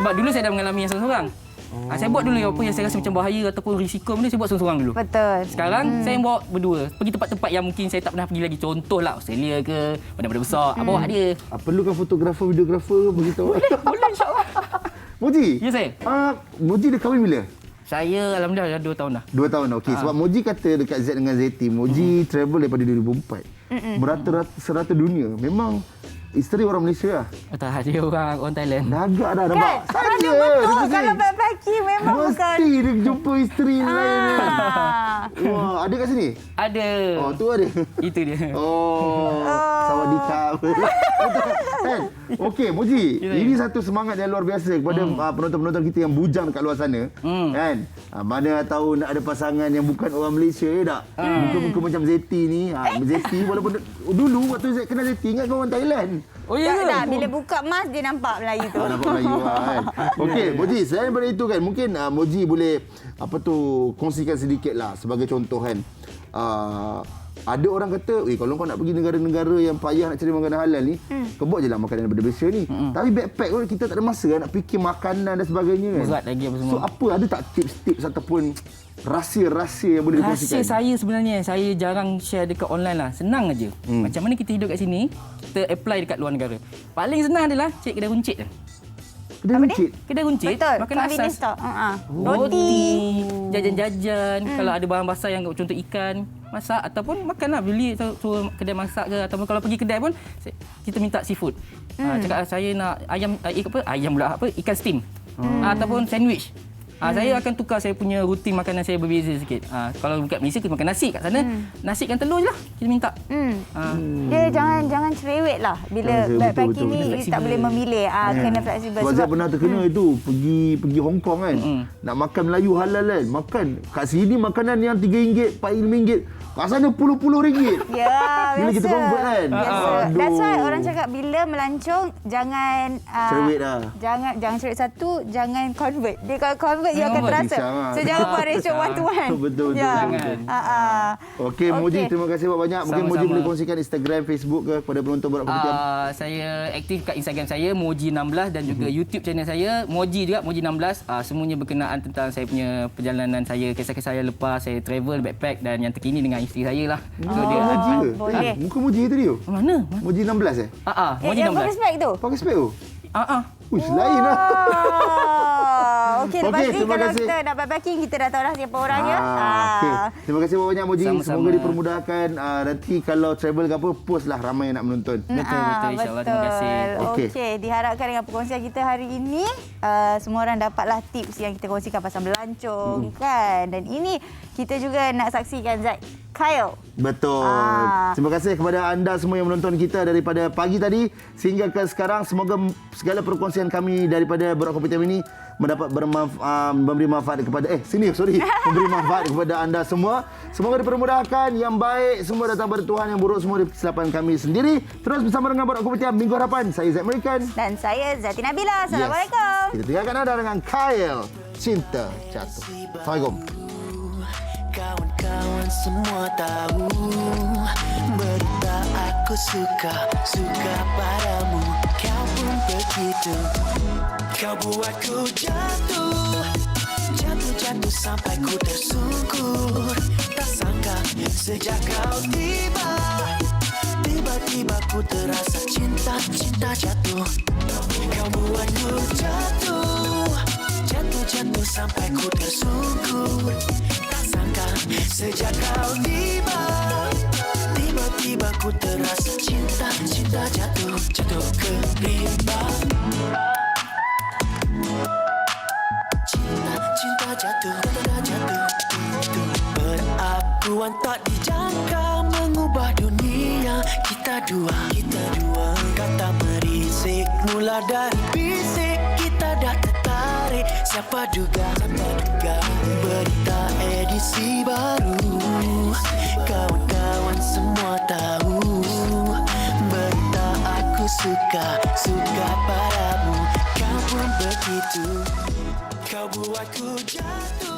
Sebab dulu saya dah mengalami yang seorang-seorang. Saya buat dulu apa yang saya rasa macam bahaya ataupun risiko benda, saya buat seorang-seorang dulu. Betul. Sekarang saya bawa berdua. Pergi tempat-tempat yang mungkin saya tak pernah pergi lagi. Contohlah Australia ke, Padang Besar. Bawa dia. Perlukan fotografer, videografer ke beritahu? Boleh insyaAllah. Moji? Ya saya. Moji dah kahwin bila? Saya Alhamdulillah dah 2 tahun dah. 2 tahun, okey. Sebab Moji kata dekat Z dengan Zeti, Moji travel daripada 2004. Serata dunia. Memang isteri orang Malaysia lah? Tak, dia orang Thailand. Dah agak dah nampak. Saja betul kalau backpacking memang bukan. Mesti dia jumpa isteri lain. Wah, ada kat sini? Ada. Oh, tu ada. Itu dia. Sawadikap. Kan? Okey, Moji. Ini satu semangat yang luar biasa kepada penonton-penonton kita yang bujang dekat luar sana. Kan? Mana tahu nak ada pasangan yang bukan orang Malaysia, ya tak? Muka-muka macam Zeti ni. Zeti walaupun dulu waktu saya kenal Zeti ingat kau orang Thailand. Oh ya ke? Tak, bila buka mask dia nampak Melayu tu. Nampak Melayu kan. Okey, Moji, selain daripada itu kan, mungkin Moji boleh kongsikan sedikit lah sebagai contoh kan. Ada orang kata, kalau kau nak pergi negara-negara yang payah nak cari makanan halal ni, kau buat je lah makanan daripada Malaysia ni. Tapi backpack pun kita tak ada masa kan nak fikir makanan dan sebagainya kan. Berat lagi apa semua. So apa, ada tak tips-tips ataupun rahsia-rahsia yang boleh dikongsikan? Rahsia saya sebenarnya, saya jarang share dekat online lah. Senang aja. Macam mana kita hidup kat sini, kita apply dekat luar negara. Paling senang adalah cek kedai runcit je. Kedai runcit? Kedai runcit. Betul. Makanan asas. Roti. Jajan-jajan. Kalau ada bahan basah yang contoh ikan, masak ataupun makan lah. Beli suruh kedai masak ke. Ataupun kalau pergi kedai pun, kita minta seafood. Cakap saya nak ikan steam. Ataupun sandwich. Saya akan tukar saya punya rutin makanan saya berbeza sikit. Kalau dekat Malaysia kita makan nasi, kat sana nasi kan telur je lah kita minta. Dia jangan cerewet lah. Bila backpacking ni tak boleh memilih. Kena fleksibel. Sebab saya pernah terkena itu pergi Hong Kong kan. Nak makan Melayu halal kan. Makan kat sini makanan yang RM3, RM4, kat sana puluh-puluh ringgit. Ya, bila kita convert kan. Biasa. That's why orang cakap bila melancong jangan cerewet lah. Jangan cerewet satu, jangan convert. Dia kalau convert dia akan terasa. So jangan buat ratio 1-to-1. Betul. Okey, Moji, terima kasih banyak. Mungkin Moji boleh kongsikan Instagram, Facebook ke kepada penonton Borak Kopitiam. Saya aktif kat Instagram saya Moji16 dan juga YouTube channel saya Moji juga, Moji16. Semuanya berkenaan tentang saya punya perjalanan saya, kisah-kisah saya lepas saya travel, backpack dan yang terkini dengan isteri saya lah. So dia Moji ke? Boleh. Muka Moji tu dia? Mana? Moji16 Moji16. Pakai spek tu? Pakai spek tu? Uish, lain lah. Okey, lepas ni kalau kita nak backpacking, kita dah tahu dah siapa orangnya. Okay. Terima kasih banyak Moji. Sama-sama. Semoga dipermudahkan. Nanti kalau travel ke apa, post lah ramai yang nak menonton. Betul, insyaAllah. Terima kasih. Okey, diharapkan dengan perkongsian kita hari ini, semua orang dapatlah tips yang kita kongsikan pasal melancong kan. Dan ini kita juga nak saksikan Zat Kyle. Betul. Terima kasih kepada anda semua yang menonton kita daripada pagi tadi sehingga ke sekarang. Semoga segala perkongsian kami daripada Borak Kopitiam ini mendapat memberi manfaat kepada memberi manfaat kepada anda semua. Semoga dipermudahkan, yang baik semua datang dari Tuhan, yang buruk semua dari kesilapan kami sendiri. Terus bersama dengan Borak Kopitiam Minggu Harapan. Saya Zaid American dan saya Zati Nabila. Assalamualaikum. Kita tinggalkan anda dengan Kyle, Cinta Jatuh. Assalamualaikum. Kawan-kawan semua tahu berita aku suka padamu. Kau pun begitu. Kau buatku jatuh sampai ku tersungkur. Tak sangka sejak kau tiba-tiba ku terasa cinta jatuh. Kau buatku jatuh sampai ku tersungkur. Tak sangka sejak kau tiba-tiba ku aku terasa cinta jatuh ke rimba. Cinta jatuh. Perakuan tak dijangka mengubah dunia kita dua. Kata merisik mula dari bisik, kita dah tertarik. Siapa duga berita edisi baru. Kawan-kawan semua tahu berita aku suka padamu. Kau pun begitu, kau buatku jatuh.